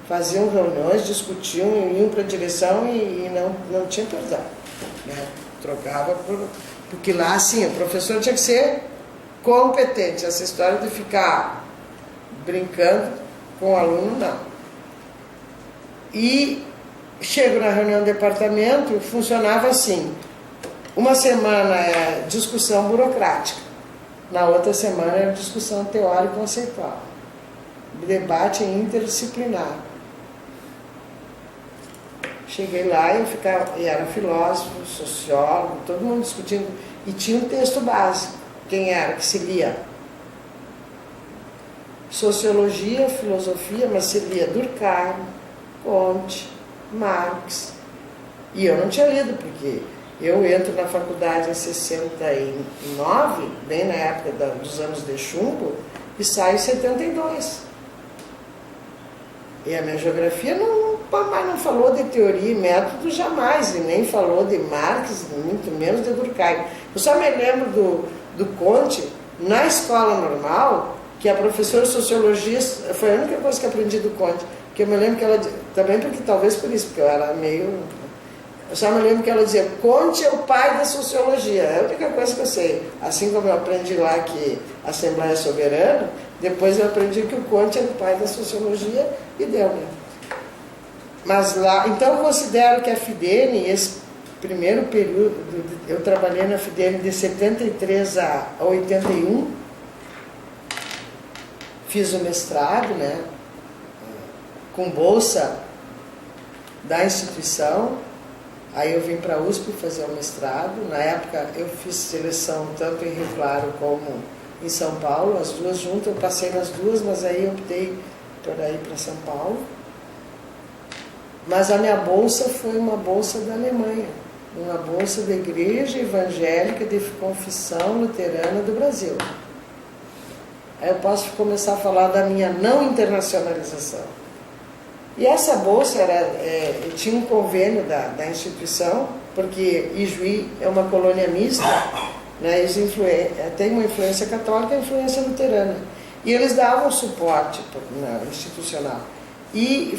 Speaker 1: faziam reuniões, discutiam, iam para a direção e não tinha perdão, né? Trocava porque lá, assim, o professor tinha que ser competente. Essa história de ficar brincando com o aluno, não. E chego na reunião do departamento, funcionava assim: uma semana é discussão burocrática, na outra semana é discussão teórica e conceitual, debate interdisciplinar. Cheguei lá e era filósofo, sociólogo, todo mundo discutindo, e tinha um texto básico. Quem era que se lia? Sociologia, filosofia, mas se lia Durkheim, Comte, Marx. E eu não tinha lido, porque eu entro na faculdade em 69, bem na época dos anos de chumbo, e saio em 72. E a minha geografia não falou de teoria e método jamais, e nem falou de Marx, muito menos de Durkheim. Eu só me lembro do Comte, na escola normal, que a professora de sociologia, foi a única coisa que aprendi do Comte, que eu me lembro que ela, também porque talvez por isso, porque eu era meio... Eu só me lembro que ela dizia, Comte é o pai da sociologia, é a única coisa que eu sei. Assim como eu aprendi lá que a Assembleia é soberana, depois eu aprendi que o Comte é o pai da sociologia e deu, né? Mas lá, então eu considero que a Fidene, esse primeiro período, eu trabalhei na Fidene de 73 a 81, fiz o mestrado, né, com bolsa da instituição. Aí eu vim para a USP fazer o mestrado. Na época eu fiz seleção tanto em Rio Claro como em São Paulo, as duas juntas. Eu passei nas duas, mas aí eu optei por ir para São Paulo. Mas a minha bolsa foi uma bolsa da Alemanha, uma bolsa da Igreja Evangélica de Confissão Luterana do Brasil. Aí eu posso começar a falar da minha não internacionalização. E essa bolsa tinha um convênio da instituição, porque Ijuí é uma colônia mista, né, tem uma influência católica e influência luterana. E eles davam suporte institucional. E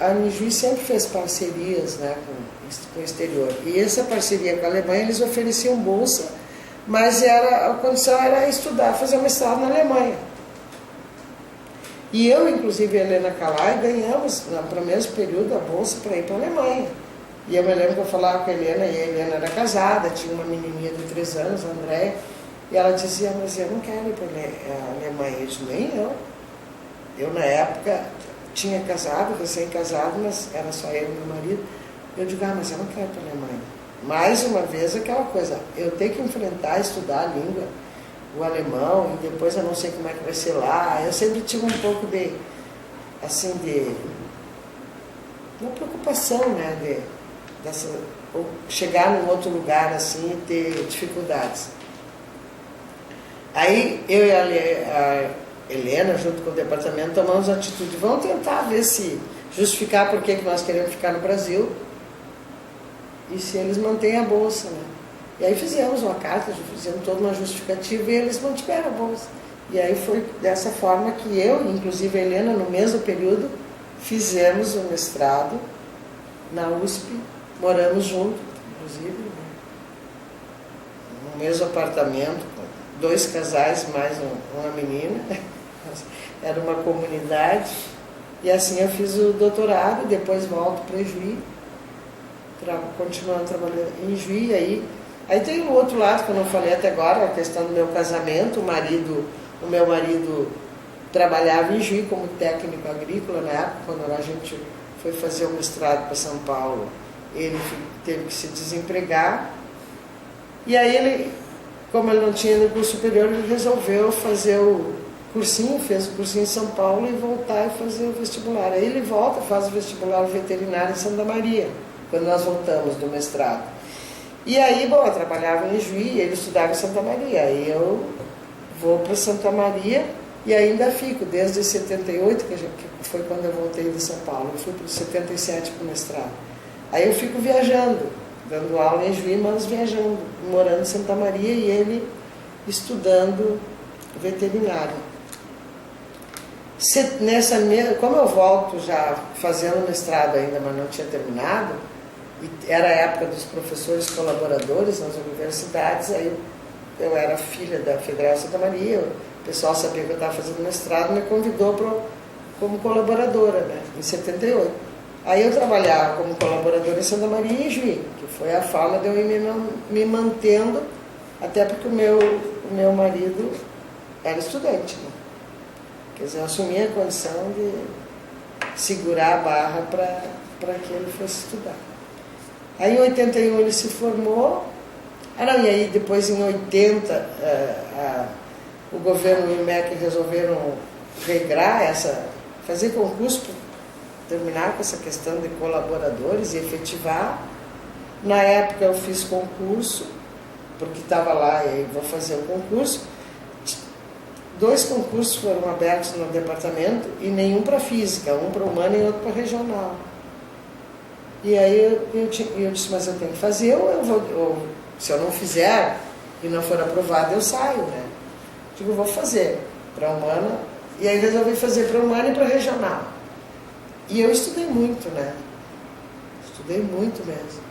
Speaker 1: a Unijuí sempre fez parcerias, né, com o exterior. E essa parceria com a Alemanha, eles ofereciam bolsa, mas a condição era estudar, fazer mestrado na Alemanha. E eu, inclusive, e a Helena Calai, ganhamos, no mesmo período, a bolsa para ir para a Alemanha. E eu me lembro que eu falava com a Helena, e a Helena era casada, tinha uma menininha de 3 anos, a Andréia, e ela dizia, mas eu não quero ir para a Alemanha. Eu disse, nem eu. Eu, na época, tinha casado, recém-casado, mas era só eu e meu marido. Eu digo, mas eu não quero ir para a Alemanha. Mais uma vez, aquela coisa, eu tenho que enfrentar, estudar a língua, o alemão, e depois eu não sei como é que vai ser lá. Eu sempre tive um pouco de, assim, de uma preocupação, né, ou chegar num outro lugar, assim, e ter dificuldades. Aí, eu e a Helena, junto com o departamento, tomamos a atitude, vamos tentar ver se justificar por que nós queremos ficar no Brasil e se eles mantêm a bolsa, né? E aí fizemos uma carta, fizemos toda uma justificativa e eles mantiveram a bolsa. E aí foi dessa forma que eu, inclusive a Helena, no mesmo período, fizemos o mestrado na USP, moramos juntos, inclusive, né? No mesmo apartamento, com 2 casais mais uma menina. Era uma comunidade. E assim eu fiz o doutorado, depois volto para Juí, continuando trabalhando em Juí. Aí tem o outro lado que eu não falei até agora, a questão do meu casamento. O meu marido trabalhava em Juí como técnico agrícola na época, quando a gente foi fazer o mestrado para São Paulo. Ele teve que se desempregar. E aí ele, como ele não tinha no curso superior, ele resolveu fazer o cursinho, fez o cursinho em São Paulo e voltar e fazer o vestibular. Aí ele volta, faz o vestibular veterinário em Santa Maria, quando nós voltamos do mestrado. E aí, bom, eu trabalhava em Juí, ele estudava em Santa Maria. Aí eu vou para Santa Maria e ainda fico, desde 78, que foi quando eu voltei de São Paulo. Eu fui para 77 para o mestrado. Aí eu fico viajando, dando aula em Juí, mas viajando, morando em Santa Maria e ele estudando veterinário. Como eu volto já fazendo mestrado ainda, mas não tinha terminado, e era a época dos professores colaboradores nas universidades, aí eu era filha da Federal Santa Maria, o pessoal sabia que eu estava fazendo mestrado, me convidou como colaboradora, né, em 78. Aí eu trabalhava como colaboradora em Santa Maria e em Juí, que foi a forma de eu ir me mantendo, até porque o meu marido era estudante, né? Quer dizer, eu assumi a condição de segurar a barra para que ele fosse estudar. Aí em 81 ele se formou. E aí depois em 80 o governo e o MEC resolveram regrar fazer concurso para terminar com essa questão de colaboradores e efetivar. Na época eu fiz concurso, porque estava lá e vou fazer o concurso. 2 concursos foram abertos no departamento e nenhum para física, um para humana e outro para regional. E aí eu disse, mas eu tenho que fazer, ou se eu não fizer e não for aprovado, eu saio, né? Digo, vou fazer para humana, e aí resolvi fazer para humana e para regional. E eu estudei muito, né? Estudei muito mesmo.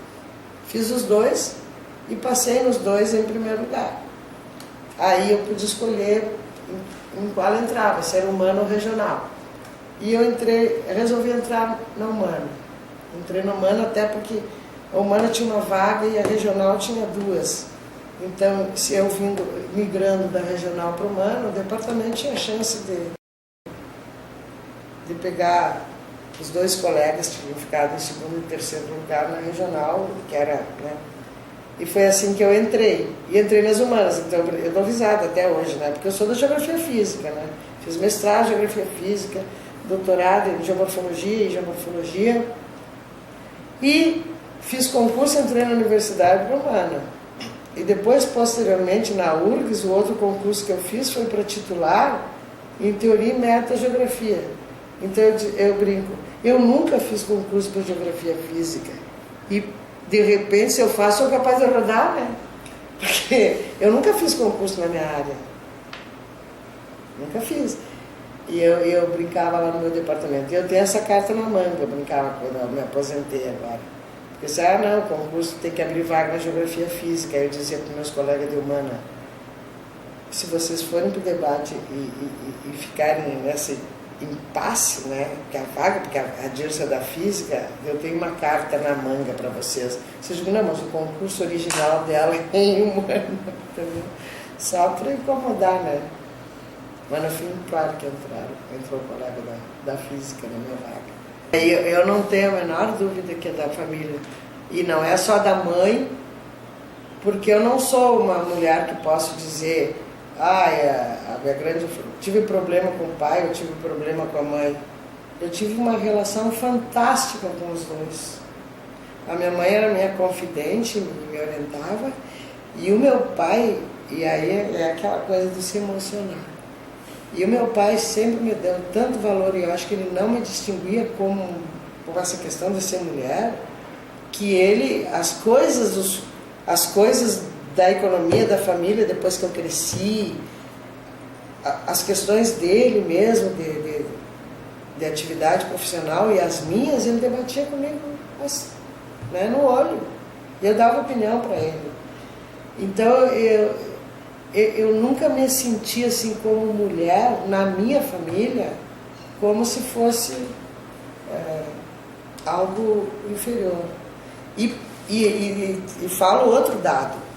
Speaker 1: Fiz os 2 e passei nos 2 em primeiro lugar. Aí eu pude escolher em qual entrava, se era humana ou regional. E eu resolvi entrar na humana. Entrei na humana até porque a humana tinha uma vaga e a regional tinha 2. Então, se eu migrando da regional para a humana, o departamento tinha chance de pegar os 2 colegas que tinham ficado em 2º e 3º lugar na regional, que era, né? E foi assim que eu entrei. E entrei nas humanas, então eu dou risada até hoje, né? Porque eu sou da geografia física, né? Fiz mestrado em geografia física, doutorado em geomorfologia e geomorfologia. E fiz concurso, entrei na Universidade Romana. E depois, posteriormente, na URGS, o outro concurso que eu fiz foi para titular em teoria e metageografia. Então eu brinco, eu nunca fiz concurso para geografia física. E de repente, se eu faço, sou capaz de rodar, né? Porque eu nunca fiz concurso na minha área. Nunca fiz. E eu brincava lá no meu departamento. E eu tenho essa carta na manga, eu brincava quando eu me aposentei agora. Porque eu disse, não, o concurso tem que abrir vaga na geografia física. Aí eu dizia para meus colegas de humana, se vocês forem para o debate e ficarem nesse impasse, né, que a vaga, porque a Dirce é da física, eu tenho uma carta na manga para vocês. Vocês dizem, não, mas o concurso original dela é em humana, entendeu? Só para incomodar, né? Mas no fim, claro que entrou o colega da física na minha vaga. Eu não tenho a menor dúvida que é da família. E não é só da mãe, porque eu não sou uma mulher que posso dizer, tive problema com o pai, eu tive problema com a mãe. Eu tive uma relação fantástica com os dois. A minha mãe era minha confidente, me orientava, e o meu pai, e aí é aquela coisa de se emocionar. E o meu pai sempre me deu tanto valor, e eu acho que ele não me distinguia com essa questão de ser mulher, que ele, as coisas da economia, da família, depois que eu cresci, as questões dele mesmo, de atividade profissional e as minhas, ele debatia comigo, né, no olho. E eu dava opinião para ele. Então, eu nunca me senti assim como mulher, na minha família, como se fosse algo inferior. E falo outro dado.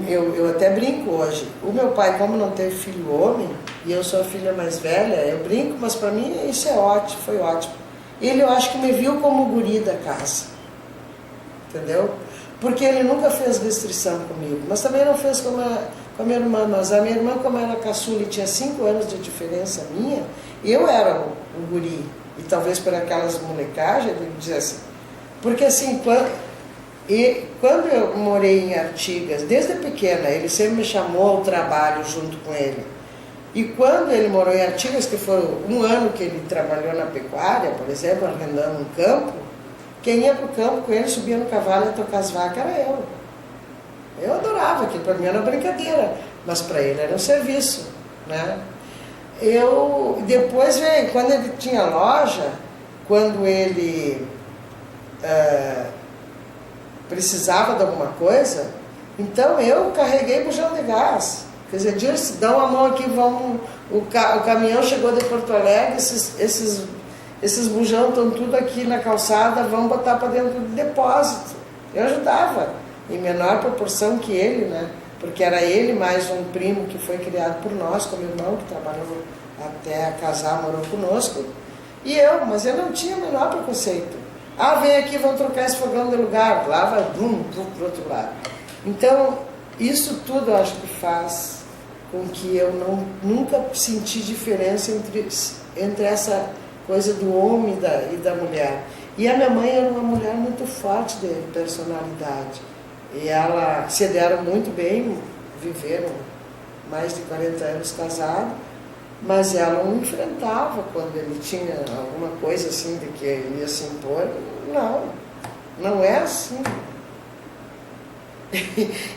Speaker 1: Eu até brinco hoje. O meu pai, como não teve filho homem, e eu sou a filha mais velha, eu brinco, mas para mim isso é ótimo, foi ótimo. Ele, eu acho que me viu como guri da casa. Entendeu? Porque ele nunca fez restrição comigo, mas também não fez com a minha irmã. Mas a minha irmã, como era caçula e tinha 5 anos de diferença minha, eu era o guri. E talvez por aquelas molecagens, ele dizia assim. Porque assim, quando eu morei em Artigas, desde pequena, ele sempre me chamou ao trabalho junto com ele. E quando ele morou em Artigas, que foi 1 ano que ele trabalhou na pecuária, por exemplo, arrendando um campo, quem ia para o campo com ele, subia no cavalo e tocar as vacas, era eu. Eu adorava aquilo, para mim era uma brincadeira, mas para ele era um serviço, né? Depois veio, quando ele tinha loja, quando ele precisava de alguma coisa, então eu carreguei bujão de gás. Quer dizer, Dirce, dá uma mão aqui, o caminhão chegou de Porto Alegre, esses bujão estão tudo aqui na calçada, vamos botar para dentro do depósito. Eu ajudava, em menor proporção que ele, né? Porque era ele mais um primo que foi criado por nós, como irmão, que trabalhou até casar, morou conosco. E mas eu não tinha o menor preconceito. Vem aqui, vamos trocar esse fogão de lugar. Lá vai, para o outro lado. Então, isso tudo eu acho que faz com que eu nunca senti diferença entre essa coisa do homem e da mulher. E a minha mãe era uma mulher muito forte de personalidade. E ela se deram muito bem, viveram mais de 40 anos casados, mas ela não enfrentava quando ele tinha alguma coisa assim de que ele ia se impor. Não é assim.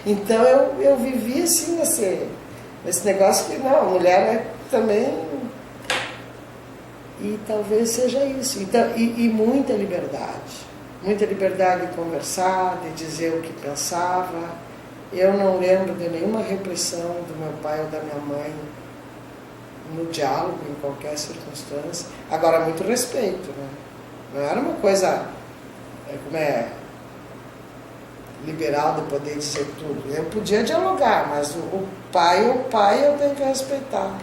Speaker 1: Então eu vivi assim esse negócio que não, a mulher é também. E talvez seja isso. Então, e muita liberdade. Muita liberdade de conversar, de dizer o que pensava. Eu não lembro de nenhuma repressão do meu pai ou da minha mãe no diálogo, em qualquer circunstância. Agora, muito respeito, né? Não era uma coisa liberal de poder dizer tudo. Eu podia dialogar, mas o pai eu tenho que respeitar.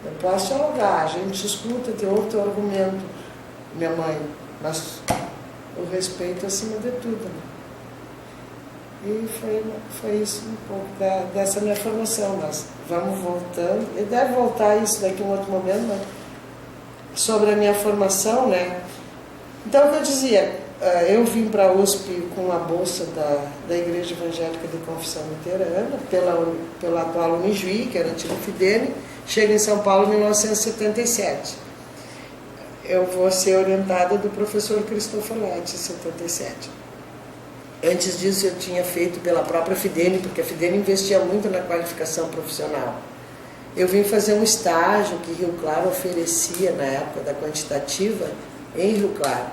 Speaker 1: Eu posso dialogar, a gente escuta, tem outro argumento, minha mãe, mas o respeito acima de tudo, né? E foi isso um pouco dessa minha formação. Nós vamos voltando, e deve voltar isso daqui em um outro momento, mas sobre a minha formação, né? Então, o que eu dizia, eu vim para a USP com a bolsa da Igreja Evangélica de Confissão Luterana, pela atual Unijuí, que era a antiga Fidene. Chego em São Paulo em 1977. Eu vou ser orientada do professor Cristofoletti, em 77. Antes disso, eu tinha feito pela própria Fidene, porque a Fidene investia muito na qualificação profissional. eu vim fazer um estágio que Rio Claro oferecia na época da quantitativa em Rio Claro.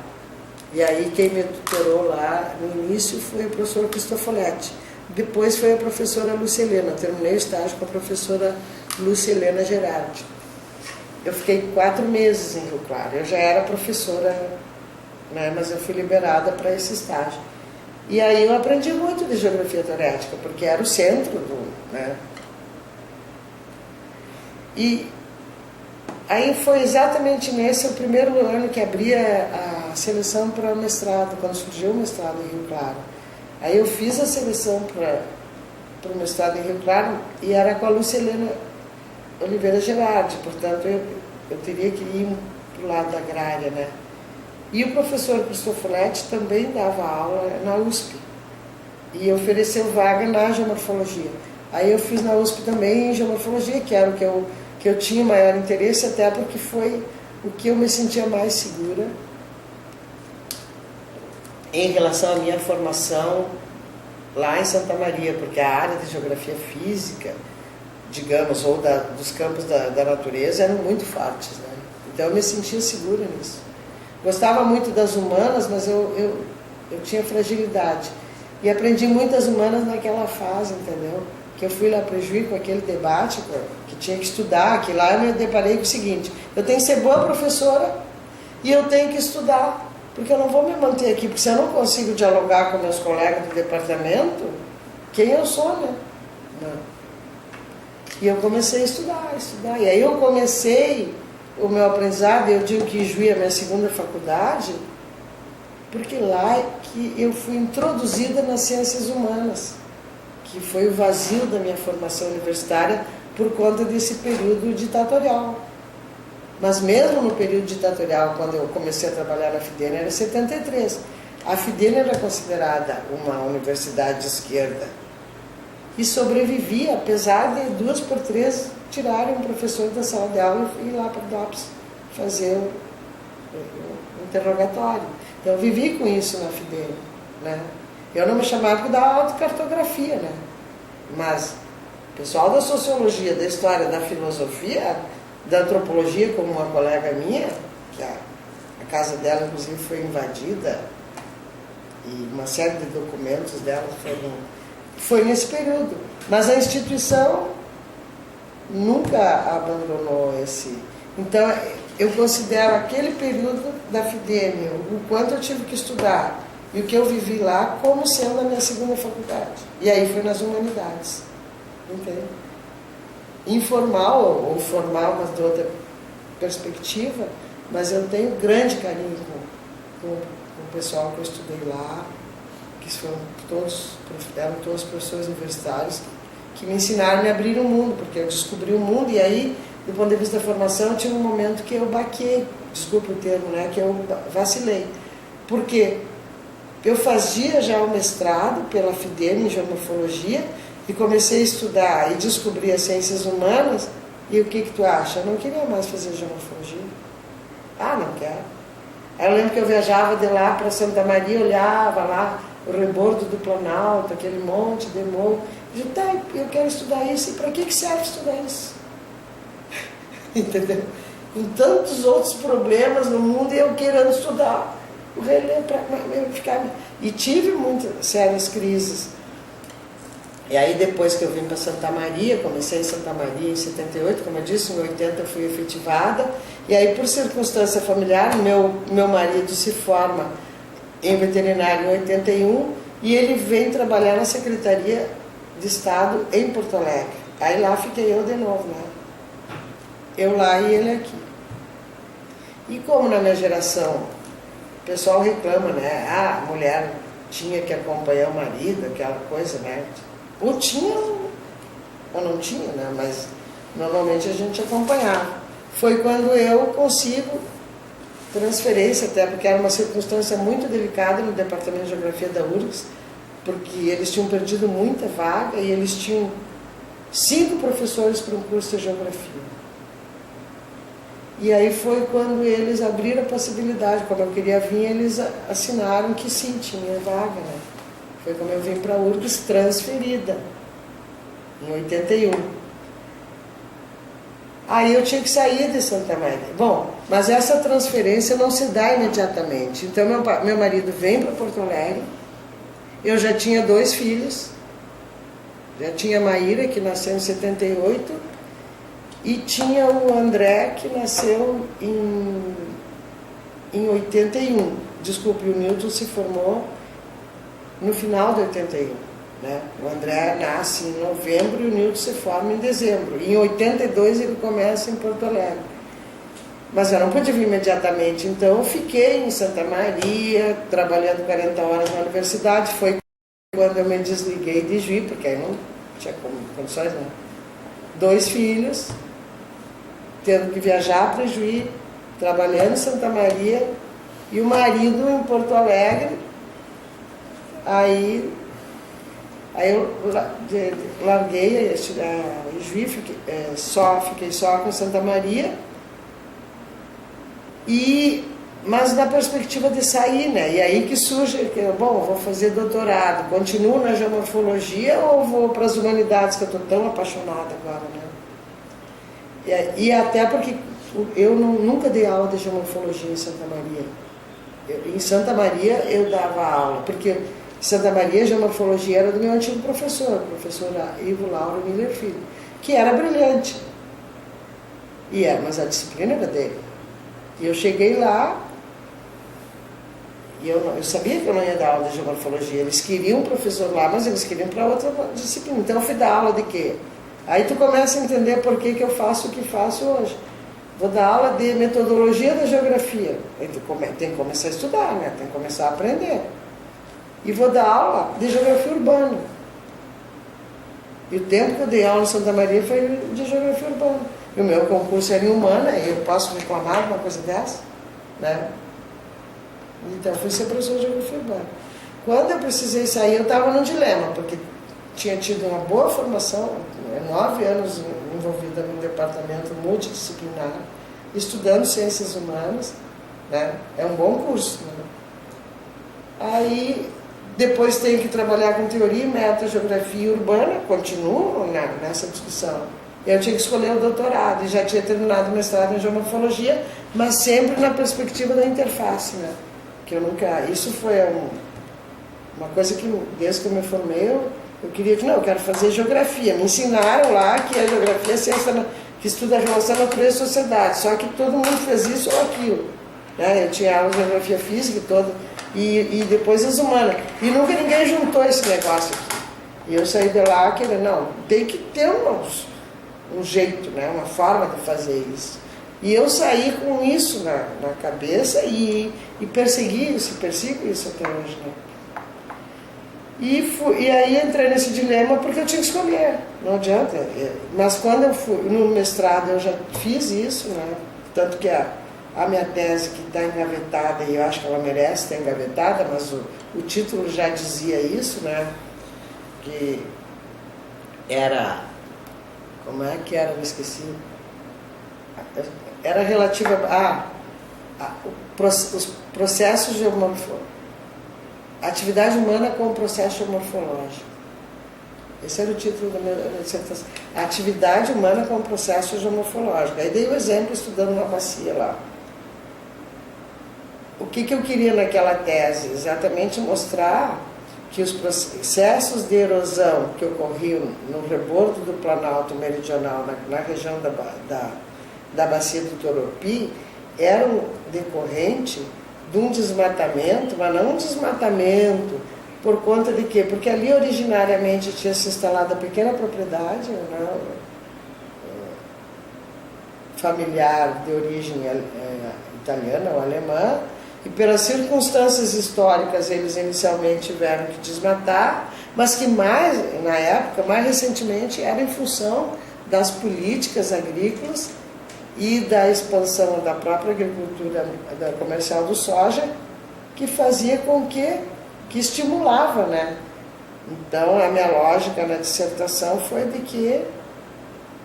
Speaker 1: E aí quem me tutorou lá no início foi o professor Cristofoletti. Depois foi a professora Lúcia Helena. Eu terminei o estágio com a professora Lúcia Helena Gerardi. Eu fiquei 4 meses em Rio Claro. Eu já era professora, né, mas eu fui liberada para esse estágio. E aí eu aprendi muito de geografia teorética, porque era o centro do... né? E aí foi exatamente nesse o primeiro ano que abria a seleção para o mestrado, quando surgiu o mestrado em Rio Claro. Aí eu fiz a seleção para o mestrado em Rio Claro e era com a Lúcia Helena Oliveira Gerardi, portanto eu teria que ir para o lado da agrária, né? E o professor Cristofoletti também dava aula na USP e ofereceu vaga na geomorfologia. Aí eu fiz na USP também em geomorfologia, que era o que eu tinha maior interesse, até porque foi o que eu me sentia mais segura em relação à minha formação lá em Santa Maria, porque a área de geografia física, digamos, ou dos campos da natureza eram muito fortes, né? Então eu me sentia segura nisso. Gostava muito das humanas, mas eu tinha fragilidade. E aprendi muitas humanas naquela fase, entendeu? Que eu fui lá para o Juí com aquele debate, que tinha que estudar, que lá eu me deparei com o seguinte: eu tenho que ser boa professora e eu tenho que estudar, porque eu não vou me manter aqui, porque se eu não consigo dialogar com meus colegas do departamento, quem eu sou, né? Não. E eu comecei a estudar. E aí eu comecei o meu aprendizado, eu digo que Juí é a minha segunda faculdade, porque lá é que eu fui introduzida nas ciências humanas, que foi o vazio da minha formação universitária por conta desse período ditatorial. Mas mesmo no período ditatorial, quando eu comecei a trabalhar na FIDENA, era 73. A FIDENA era considerada uma universidade de esquerda e sobrevivia, apesar de 2 por 3 tirarem um professor da sala de aula e ir lá para o DOPS fazer o interrogatório. Então eu vivi com isso na FIDENA, né? Eu não me chamava da autocartografia, né? Mas o pessoal da sociologia, da história, da filosofia, da antropologia, como uma colega minha, que a casa dela inclusive foi invadida e uma série de documentos dela foi nesse período. Mas a instituição nunca abandonou esse... Então eu considero aquele período da FIDEME, o quanto eu tive que estudar e o que eu vivi lá como sendo a minha segunda faculdade. E aí foi nas humanidades. Entende? Informal ou formal, mas de outra perspectiva, mas eu tenho grande carinho com o pessoal que eu estudei lá, que eram todos professores universitários que me ensinaram a me abrir o mundo, porque eu descobri o mundo e aí, do ponto de vista da formação, tinha um momento que eu baquei, desculpa o termo, né, que eu vacilei. Por quê? Eu fazia já o mestrado pela FIDEME em geomorfologia e comecei a estudar e descobrir as ciências humanas. E o que tu acha? Eu não queria mais fazer geomorfologia. Ah, não quero. Aí eu lembro que eu viajava de lá para Santa Maria, olhava lá o rebordo do Planalto, aquele monte de morro. Eu disse, tá, eu quero estudar isso. E para que serve estudar isso? Entendeu? Com tantos outros problemas no mundo e eu querendo estudar o relevo para ficar... E tive muitas sérias crises. E aí depois que eu vim para Santa Maria, comecei em Santa Maria em 78, como eu disse, em 80 eu fui efetivada, e aí por circunstância familiar, meu marido se forma em veterinário em 81, e ele vem trabalhar na Secretaria de Estado em Porto Alegre. Aí lá fiquei eu de novo, né? Eu lá e ele aqui. E como na minha geração, o pessoal reclama, né? Ah, a mulher tinha que acompanhar o marido, aquela coisa, né? Ou tinha, ou não tinha, né? Mas normalmente a gente acompanhava. Foi quando eu consigo transferência, até porque era uma circunstância muito delicada no Departamento de Geografia da URGS, porque eles tinham perdido muita vaga e eles tinham 5 professores para um curso de Geografia. E aí foi quando eles abriram a possibilidade, como eu queria vir, eles assinaram que sim, tinha vaga, né? Foi como eu vim para a URGS transferida, em 81. Aí eu tinha que sair de Santa Maria. Bom, mas essa transferência não se dá imediatamente. Então meu marido vem para Porto Alegre, eu já tinha 2 filhos, já tinha a Maíra, que nasceu em 78, e tinha o André, que nasceu em 81. Desculpe, o Newton se formou no final de 81. Né? O André nasce em novembro e o Newton se forma em dezembro. E em 82 ele começa em Porto Alegre. Mas eu não pude vir imediatamente, então eu fiquei em Santa Maria, trabalhando 40 horas na universidade. Foi quando eu me desliguei de Juí, porque aí não tinha condições, né? 2 filhos, tendo que viajar para Juí, trabalhando em Santa Maria, e o marido em Porto Alegre. Aí eu larguei a Juí, fiquei só com Santa Maria, mas na perspectiva de sair, né? E aí que surge, bom, vou fazer doutorado, continuo na geomorfologia ou vou para as humanidades, que eu estou tão apaixonada agora, né? E até porque eu nunca dei aula de geomorfologia em Santa Maria. Em Santa Maria eu dava aula, porque Santa Maria, geomorfologia era do meu antigo professor, o professor Ivo Lauro Miller Filho, que era brilhante. Mas a disciplina era dele. E eu cheguei lá, e eu sabia que eu não ia dar aula de geomorfologia. Eles queriam um professor lá, mas eles queriam para outra disciplina. Então eu fui dar aula de quê? Aí tu começa a entender por que eu faço o que faço hoje. Vou dar aula de metodologia da geografia. Aí tu tem que começar a estudar, né? Tem que começar a aprender. E vou dar aula de geografia urbana. E o tempo que eu dei aula em Santa Maria foi de geografia urbana. E o meu concurso era em humana, e eu posso reclamar de uma coisa dessa, né? Então eu fui ser professor de geografia urbana. Quando eu precisei sair, eu estava num dilema, porque tinha tido uma boa formação, 9 anos envolvida num departamento multidisciplinar, estudando ciências humanas, né? É um bom curso, né? Aí depois tenho que trabalhar com teoria, meta, geografia urbana, continuo nessa discussão. Eu tinha que escolher o doutorado, e já tinha terminado o mestrado em geomorfologia, mas sempre na perspectiva da interface, né? Que eu nunca... Isso foi uma coisa que, desde que eu me formei, eu queria que, não, eu quero fazer geografia. Me ensinaram lá que a geografia é a ciência que estuda a relação natureza e sociedade, só que todo mundo fez isso ou aquilo, né? Eu tinha aula de geografia física e depois as humanas. E nunca ninguém juntou esse negócio aqui. E eu saí de lá querendo, não, tem que ter um jeito, né? Uma forma de fazer isso. E eu saí com isso na cabeça e persegui isso, persigo isso até hoje, né? E aí entrei nesse dilema porque eu tinha que escolher, não adianta. Mas quando eu fui no mestrado, eu já fiz isso, né? Tanto que a minha tese, que está engavetada, e eu acho que ela merece estar engavetada, mas o título já dizia isso, né? Que era... Como é que era? Eu esqueci. Era relativa os processos geomorfológicos. Atividade humana como processo geomorfológico. Esse era o título da minha dissertação. Atividade humana como processo geomorfológico. Aí dei o exemplo estudando uma bacia lá. O que eu queria naquela tese? Exatamente mostrar que os processos de erosão que ocorriam no rebordo do Planalto Meridional, na região da bacia do Toropi, eram decorrentes de um desmatamento, mas não um desmatamento por conta de quê? Porque ali originariamente tinha se instalado a pequena propriedade, né, familiar de origem italiana ou alemã, e pelas circunstâncias históricas eles inicialmente tiveram que desmatar, mas que mais, na época, mais recentemente, era em função das políticas agrícolas e da expansão da própria agricultura comercial do soja, que fazia com que estimulava, né? Então, a minha lógica na dissertação foi de que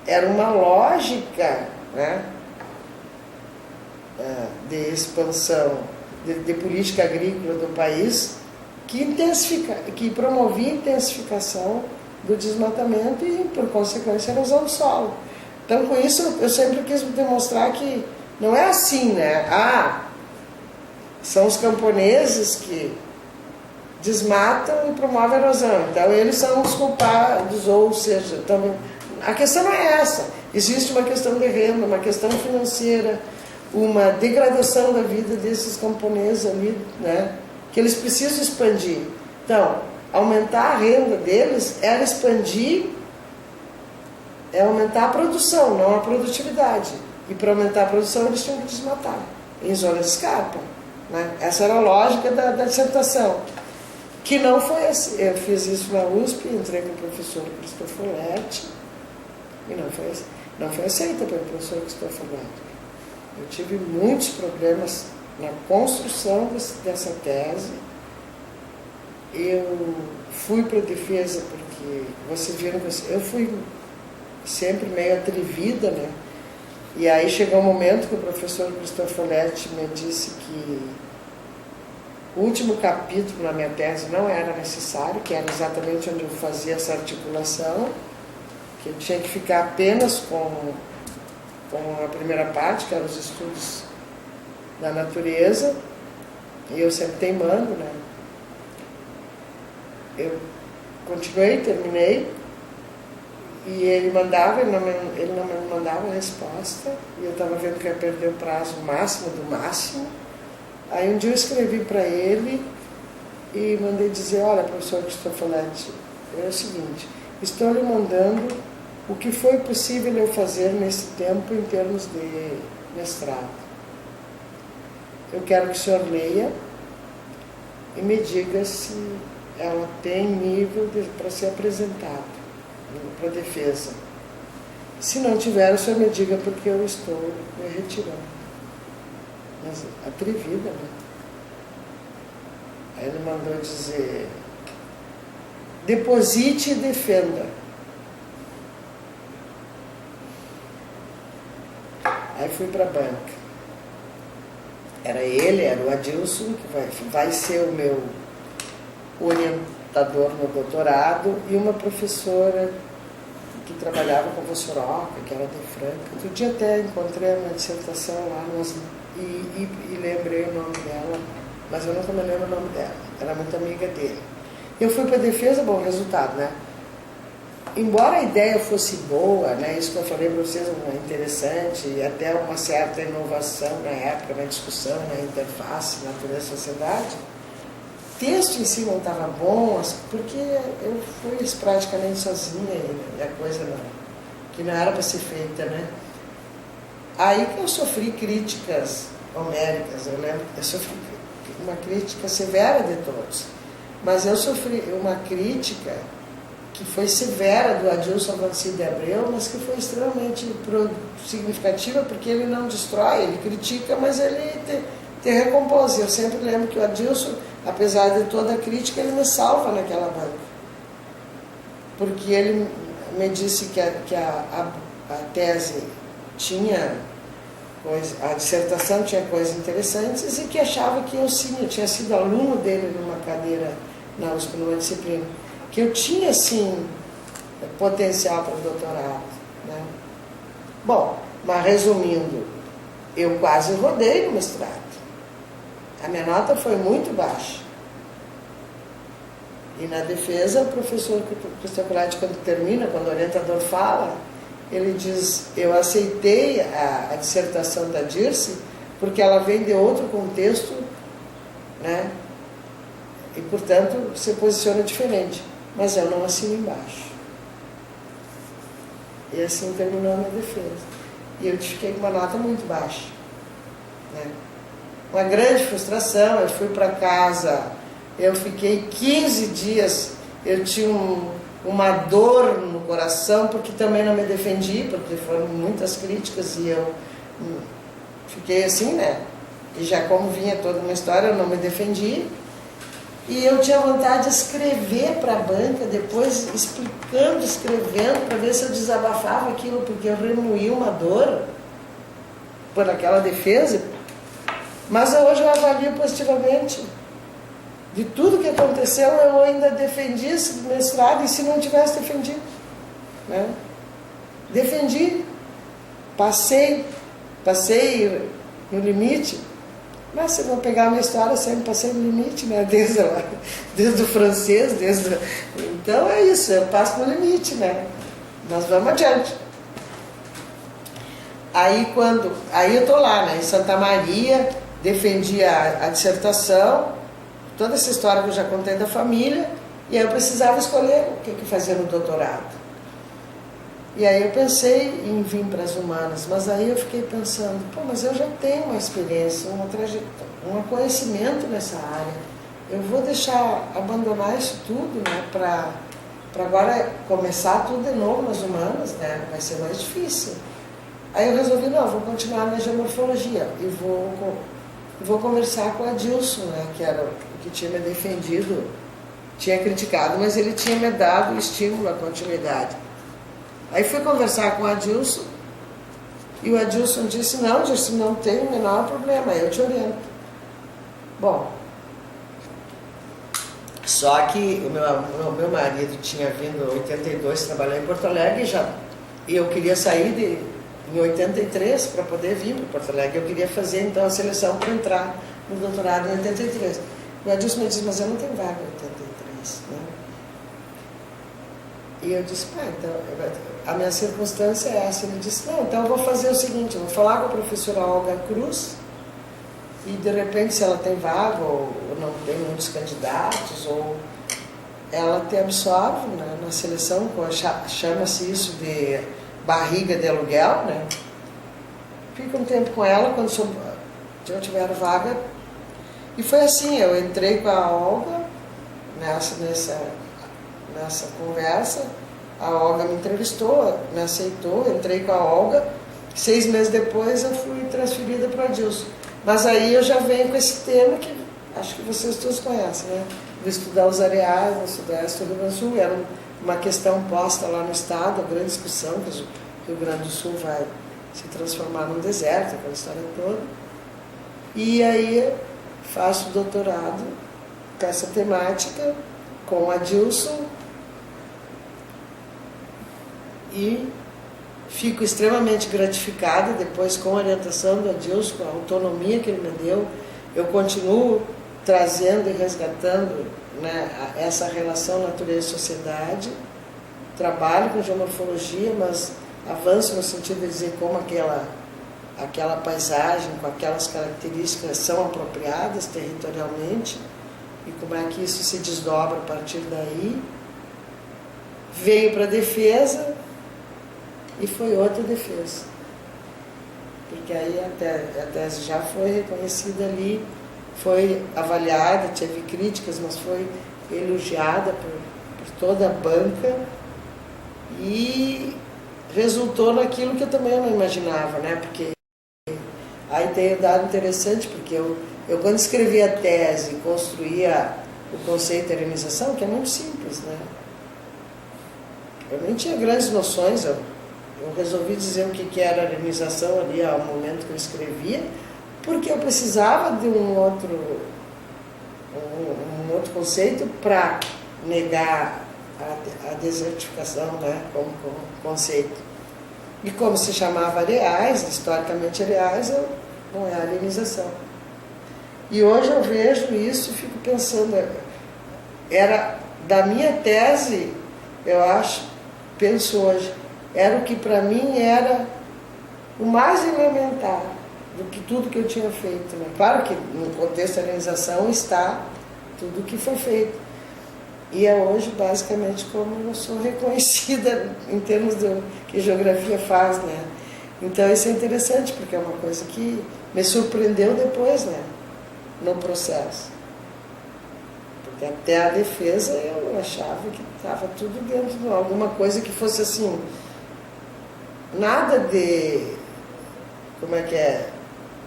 Speaker 1: era uma lógica, né, de expansão, de política agrícola do país, que promovia a intensificação do desmatamento e, por consequência, a erosão do solo. Então, com isso, eu sempre quis demonstrar que não é assim, né? São os camponeses que desmatam e promovem a erosão. Então, eles são os culpados, ou seja, também... A questão não é essa. Existe uma questão de renda, uma questão financeira, uma degradação da vida desses camponeses ali, né? Que eles precisam expandir. Então, aumentar a renda deles era expandir, é aumentar a produção, não a produtividade. E para aumentar a produção eles tinham que desmatar, em zonas de escarpa, né? Essa era a lógica da dissertação. Que não foi assim. Eu fiz isso na USP, entrei com o professor Cristofoletti, e não foi aceita pelo professor Cristofoletti. Eu tive muitos problemas na construção dessa tese. Eu fui para a defesa porque vocês viram que eu fui sempre meio atrevida, né? E aí chegou um momento que o professor Cristofoletti me disse que o último capítulo na minha tese não era necessário, que era exatamente onde eu fazia essa articulação, que eu tinha que ficar apenas com a primeira parte, que eram os estudos da natureza, e eu sempre teimando, né? Eu continuei, terminei, e ele não me mandava resposta, e eu estava vendo que ia perder o prazo máximo do máximo. Aí um dia eu escrevi para ele e mandei dizer: olha, professor Cristofoletti, é o seguinte, estou lhe mandando o que foi possível eu fazer nesse tempo em termos de mestrado. Eu quero que o senhor leia e me diga se ela tem nível para ser apresentada para defesa. Se não tiver, o senhor me diga, porque eu estou me retirando. Mas atrevida, né? Aí ele mandou dizer: deposite e defenda. Aí fui para a banca. Era o Adilson, que vai ser o meu orientador no doutorado, e uma professora que trabalhava com a Vossoroca, que era de Franca. Outro dia até encontrei uma dissertação lá, e lembrei o nome dela, mas eu nunca me lembro o nome dela. Era muito amiga dele. Eu fui para a defesa, bom resultado, né? Embora a ideia fosse boa, né, isso que eu falei para vocês, interessante, e até uma certa inovação na época, na discussão, na interface, natureza-sociedade, o texto em si não estava bom, porque eu fui praticamente sozinha, e a coisa que não era para ser feita, né? Aí que eu sofri críticas homéricas, eu lembro que eu sofri uma crítica severa de todos, mas eu sofri uma crítica que foi severa do Adilson Vancy de Abreu, mas que foi extremamente significativa, porque ele não destrói, ele critica, mas ele te recompôs. Eu sempre lembro que o Adilson, apesar de toda a crítica, ele me salva naquela banca, porque ele me disse que a tese tinha coisa, a dissertação tinha coisas interessantes, e que achava que eu tinha sido aluno dele numa cadeira na USP, numa disciplina, que eu tinha, sim, potencial para o doutorado, né? Bom, mas resumindo, eu quase rodei no mestrado. A minha nota foi muito baixa. E na defesa, o professor Cristofoletti, quando termina, quando o orientador fala, ele diz: eu aceitei a dissertação da Dirce porque ela vem de outro contexto, né? E, portanto, se posiciona diferente. Mas eu não assino embaixo. E assim terminou a minha defesa. E eu fiquei com uma nota muito baixa, né? Uma grande frustração. Eu fui para casa, eu fiquei 15 dias, eu tinha uma dor no coração, porque também não me defendi, porque foram muitas críticas e eu fiquei assim, né? E já como vinha toda uma história, eu não me defendi. E eu tinha vontade de escrever para a banca, depois explicando, escrevendo, para ver se eu desabafava aquilo, porque eu remoí uma dor por aquela defesa. Mas hoje eu avalio positivamente. De tudo que aconteceu, eu ainda defendi esse mestrado, e se não tivesse defendido, né? Defendi. passei no limite. Mas se não pegar a minha história, eu sempre passei no limite, né? Desde o francês, Então é isso, eu passo no limite, né? Nós vamos adiante. Aí eu tô lá, né? Em Santa Maria, defendi a dissertação, toda essa história que eu já contei da família, e aí eu precisava escolher o que fazer no doutorado. E aí eu pensei em vir para as humanas, mas aí eu fiquei pensando, mas eu já tenho uma experiência, um conhecimento nessa área. Eu vou abandonar isso tudo, né, para agora começar tudo de novo nas humanas, né, vai ser mais difícil. Aí eu resolvi, vou continuar na geomorfologia e vou conversar com o Adilson, né, que era o que tinha me defendido, tinha criticado, mas ele tinha me dado o estímulo à continuidade. Aí fui conversar com o Adilson, e o Adilson disse, não tem o menor problema, eu te oriento. Bom, só que o meu marido tinha vindo em 82 trabalhar em Porto Alegre, e eu queria sair em 83 para poder vir para Porto Alegre. Eu queria fazer então a seleção para entrar no doutorado em 83. O Adilson me disse, mas eu não tenho vaga em 83, né? E eu disse, então, a minha circunstância é essa. Ele disse, então eu vou fazer o seguinte, eu vou falar com a professora Olga Cruz, e de repente se ela tem vaga, ou não tem muitos candidatos, ou ela te absorve, né, na seleção, chama-se isso de barriga de aluguel, né? Fica um tempo com ela, quando eu tiver vaga. E foi assim, eu entrei com a Olga nessa conversa, a Olga me entrevistou, me aceitou, entrei com a Olga, 6 meses depois eu fui transferida para o Adilson. Mas aí eu já venho com esse tema que acho que vocês todos conhecem, né? Vou estudar os areais no Sudeste do Rio Grande do Sul, era uma questão posta lá no Estado, a grande discussão, que o Rio Grande do Sul vai se transformar num deserto, aquela história toda. E aí faço doutorado com essa temática, com o Adilson, e fico extremamente gratificada depois com a orientação do Adilson, com a autonomia que ele me deu. Eu continuo trazendo e resgatando, né, essa relação natureza-sociedade, trabalho com geomorfologia, mas avanço no sentido de dizer como aquela paisagem, com aquelas características são apropriadas territorialmente e como é que isso se desdobra a partir daí. Veio para a defesa e foi outra defesa, porque aí a tese já foi reconhecida ali, foi avaliada, teve críticas, mas foi elogiada por toda a banca e resultou naquilo que eu também não imaginava, né? Porque aí tem um dado interessante, porque eu quando escrevi a tese, construía o conceito de arenização, que é muito simples, né? Eu nem tinha grandes noções, eu resolvi dizer o que era arenização ali ao momento que eu escrevia, porque eu precisava de um outro conceito para negar a desertificação, né, como conceito. E como se chamava areais, historicamente areais, é a arenização. E hoje eu vejo isso e fico pensando, era da minha tese, eu penso hoje, era o que para mim era o mais elementar do que tudo que eu tinha feito, né? Claro que no contexto da arenização está tudo o que foi feito. E é hoje basicamente como eu sou reconhecida em termos do que geografia faz, né? Então isso é interessante, porque é uma coisa que me surpreendeu depois, né? No processo. Porque até a defesa eu achava que estava tudo dentro de alguma coisa que fosse assim, nada de,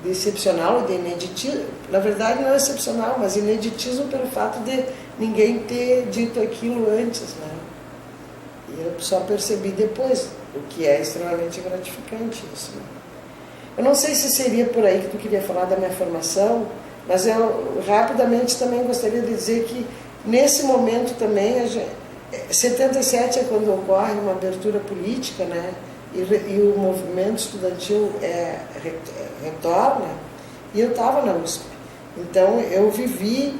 Speaker 1: de excepcional, de ineditismo. Na verdade não é excepcional, mas ineditismo pelo fato de ninguém ter dito aquilo antes, né? E eu só percebi depois, o que é extremamente gratificante isso, né? Eu não sei se seria por aí que tu queria falar da minha formação, mas eu rapidamente também gostaria de dizer que nesse momento também, 77 é quando ocorre uma abertura política, né? e o movimento estudantil retorna, e eu estava na USP. Então eu vivi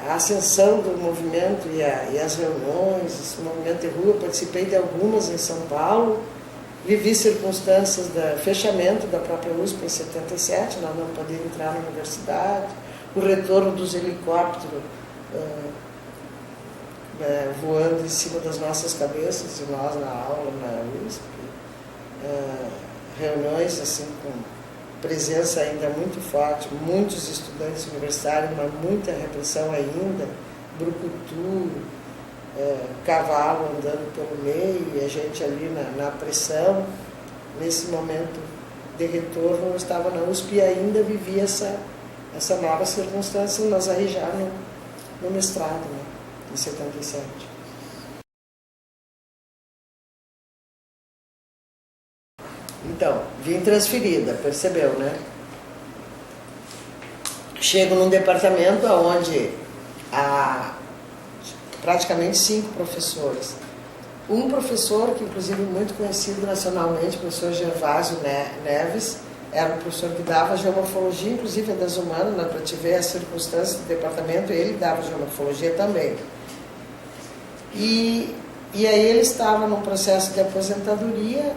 Speaker 1: a ascensão do movimento e as reuniões, esse movimento de rua, participei de algumas em São Paulo, vivi circunstâncias do fechamento da própria USP em 77, nós não podíamos entrar na universidade, o retorno dos helicópteros voando em cima das nossas cabeças, e nós na aula na USP, reuniões assim com presença ainda muito forte, muitos estudantes universitários, mas muita repressão ainda, brucutu, cavalo andando pelo meio, e a gente ali na pressão. Nesse momento de retorno, eu estava na USP e ainda vivia essa nova circunstância, nós aí já no mestrado, né, em 77. Então, vim transferida, percebeu, né? Chego num departamento onde há praticamente 5 professores. Um professor, que inclusive muito conhecido nacionalmente, o professor Gervásio Neves, era um professor que dava geomorfologia, inclusive das humanas, né, para te ver as circunstâncias do departamento, ele dava geomorfologia também. E aí ele estava num processo de aposentadoria,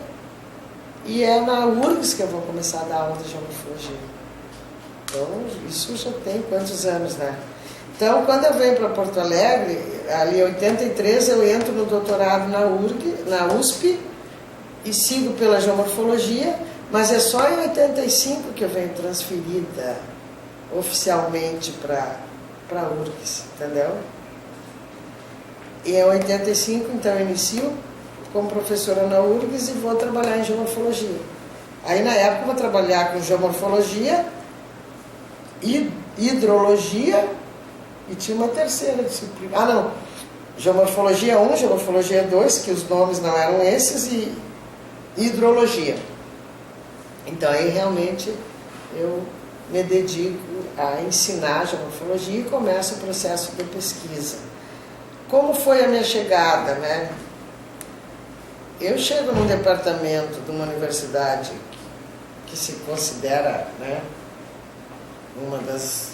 Speaker 1: e é na URGS que eu vou começar a dar aula de geomorfologia. Então, isso já tem quantos anos, né? Então, quando eu venho para Porto Alegre, ali em 83, eu entro no doutorado na USP, e sigo pela geomorfologia, mas é só em 85 que eu venho transferida oficialmente para a URGS, entendeu? E em 85, então, eu inicio como professora na URGS e vou trabalhar em geomorfologia. Aí, na época, eu vou trabalhar com geomorfologia, hidrologia, e tinha uma terceira disciplina. Ah, não, geomorfologia 1, geomorfologia 2, que os nomes não eram esses, e hidrologia. Então, aí, realmente, eu me dedico a ensinar geomorfologia e começo o processo de pesquisa. Como foi a minha chegada, né? Eu chego num departamento de uma universidade que se considera, né, uma das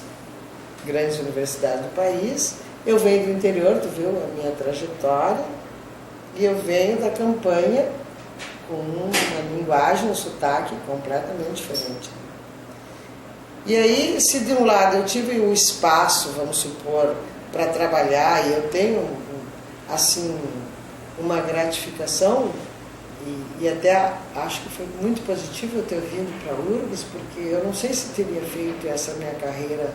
Speaker 1: grandes universidades do país. Eu venho do interior, tu viu a minha trajetória, e eu venho da campanha com uma linguagem, um sotaque completamente diferente. E aí, se de um lado eu tive o espaço, vamos supor, para trabalhar, e eu tenho, assim, uma gratificação, e até acho que foi muito positivo eu ter vindo para a URGS, porque eu não sei se teria feito essa minha carreira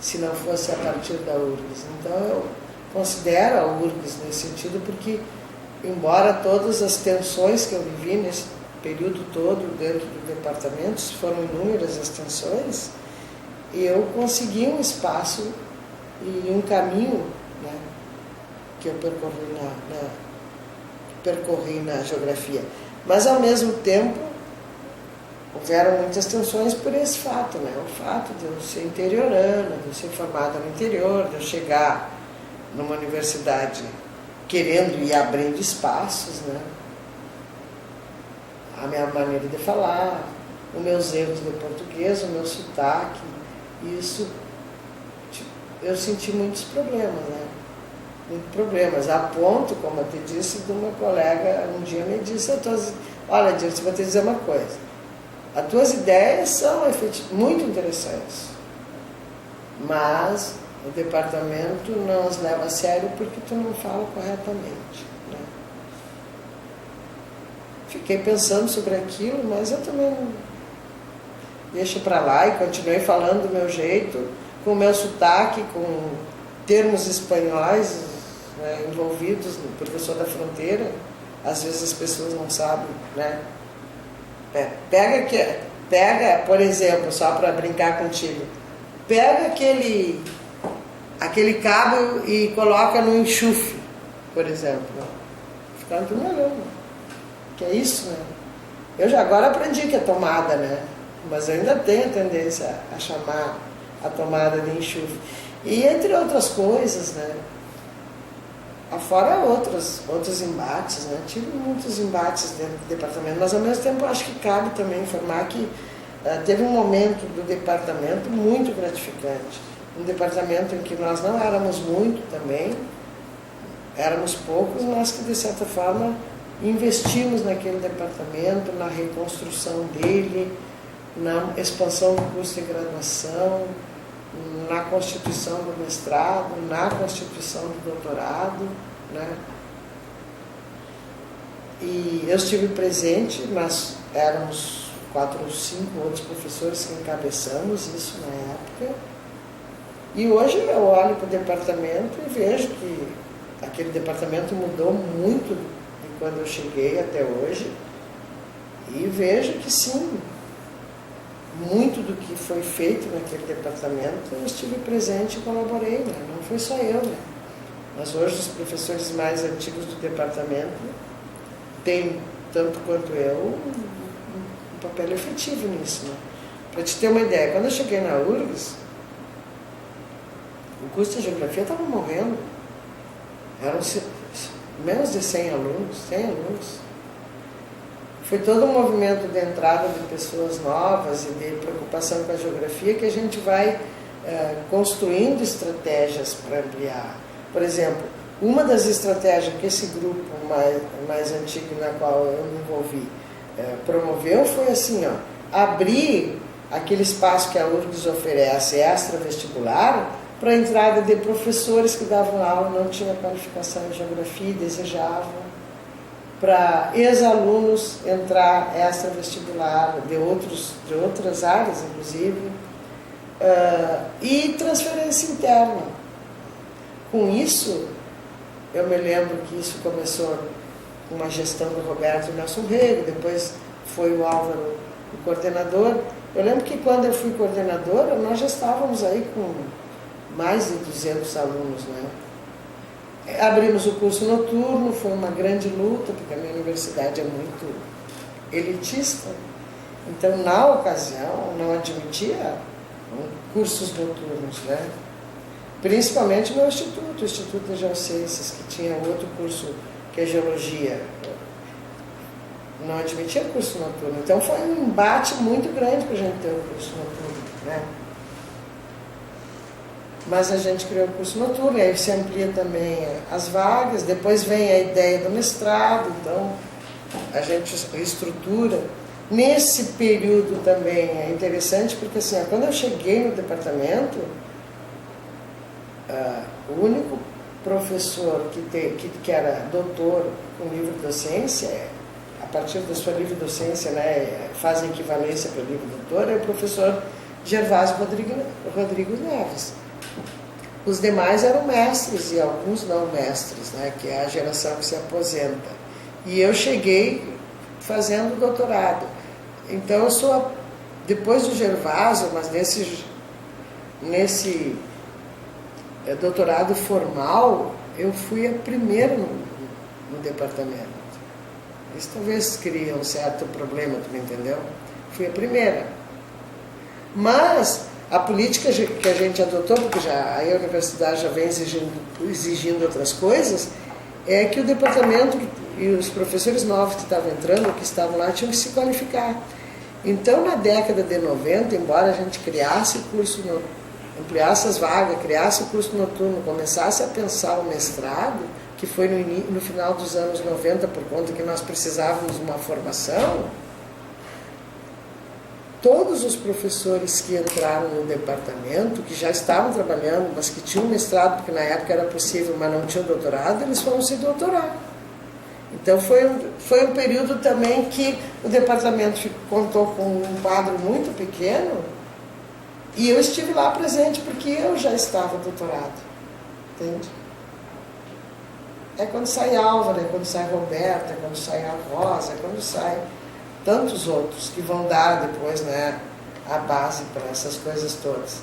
Speaker 1: se não fosse a partir da URGS. Então eu considero a URGS nesse sentido, porque embora todas as tensões que eu vivi nesse período todo dentro do departamento, foram inúmeras as tensões, eu consegui um espaço e um caminho, né, que eu percorri na geografia. Mas, ao mesmo tempo, houveram muitas tensões por esse fato, né? O fato de eu ser interiorana, de eu ser formada no interior, de eu chegar numa universidade querendo ir abrindo espaços, né? A minha maneira de falar, os meus erros de português, o meu sotaque, isso, eu senti muitos problemas, né? Muitos problemas, a ponto, como eu te disse, de uma colega um dia me disse, olha, Dirce, vou te dizer uma coisa, as tuas ideias são muito interessantes, mas o departamento não as leva a sério porque tu não fala corretamente, né? Fiquei pensando sobre aquilo, mas eu também não deixo para lá e continuei falando do meu jeito, com o meu sotaque, com termos espanhóis, né, envolvidos, porque eu sou da fronteira, às vezes as pessoas não sabem, né? Pega, por exemplo, só para brincar contigo, pega aquele cabo e coloca no enxufe, por exemplo. Ficando tudo olhando. Que é isso, né? Eu já agora aprendi que é tomada, né? Mas eu ainda tenho a tendência a chamar a tomada de enxufe. E entre outras coisas, né? Afora outros embates, né? Tive muitos embates dentro do departamento, mas ao mesmo tempo acho que cabe também informar que teve um momento do departamento muito gratificante. Um departamento em que nós não éramos muito também, éramos poucos, mas que de certa forma investimos naquele departamento, na reconstrução dele, na expansão do curso de graduação, na constituição do mestrado, na constituição do doutorado, né? E eu estive presente, nós éramos 4 ou 5 outros professores que encabeçamos isso na época. E hoje eu olho para o departamento e vejo que aquele departamento mudou muito de quando eu cheguei até hoje. E vejo que sim, muito do que foi feito naquele departamento eu estive presente e colaborei, né? Não foi só eu, né? Mas hoje os professores mais antigos do departamento têm, tanto quanto eu, um papel efetivo nisso, né? Para te ter uma ideia, quando eu cheguei na URGS, o curso de Geografia estava morrendo. Eram menos de 100 alunos, 100 alunos. Foi todo um movimento de entrada de pessoas novas e de preocupação com a geografia que a gente vai construindo estratégias para ampliar. Por exemplo, uma das estratégias que esse grupo mais antigo na qual eu me envolvi promoveu foi assim, ó, abrir aquele espaço que a URGS oferece extra-vestibular para a entrada de professores que davam aula, não tinham qualificação em geografia e desejavam, para ex-alunos entrar extra-vestibular de outras áreas, inclusive, e transferência interna. Com isso, eu me lembro que isso começou com uma gestão do Roberto Nelson Rego, depois foi o Álvaro o coordenador. Eu lembro que quando eu fui coordenadora, nós já estávamos aí com mais de 200 alunos, né? Abrimos o curso noturno, foi uma grande luta, porque a minha universidade é muito elitista, então na ocasião não admitia cursos noturnos, né? Principalmente no Instituto, o Instituto de Geociências, que tinha outro curso que é Geologia, não admitia curso noturno, então foi um embate muito grande para a gente ter o curso noturno, né? Mas a gente criou o curso noturno, aí se amplia também as vagas, depois vem a ideia do mestrado, então a gente estrutura. Nesse período também é interessante, porque assim, quando eu cheguei no departamento, o único professor que era doutor com livre docência, a partir da sua livre docência, né, faz a equivalência para o livre doutor, é o professor Gervásio Rodrigo Neves. Os demais eram mestres e alguns não mestres, né, que é a geração que se aposenta. E eu cheguei fazendo doutorado. Então eu sou, depois do Gervásio, mas nesse doutorado formal, eu fui a primeira no departamento. Isso talvez cria um certo problema, tu me entendeu? Fui a primeira. Mas a política que a gente adotou, porque já aí a universidade já vem exigindo outras coisas, é que o departamento e os professores novos que estavam entrando, que estavam lá, tinham que se qualificar. Então, na década de 90, embora a gente criasse o curso, ampliasse as vagas, criasse o curso noturno, começasse a pensar o mestrado, que foi no final dos anos 90, por conta que nós precisávamos de uma formação, todos os professores que entraram no departamento, que já estavam trabalhando, mas que tinham mestrado, porque na época era possível, mas não tinham doutorado, eles foram se doutorar. Então foi um período também que o departamento contou com um quadro muito pequeno, e eu estive lá presente porque eu já estava doutorado, entende? É quando sai Álvaro, é quando sai Roberta, é quando sai a Rosa, é quando sai tantos outros que vão dar depois, né, a base para essas coisas todas.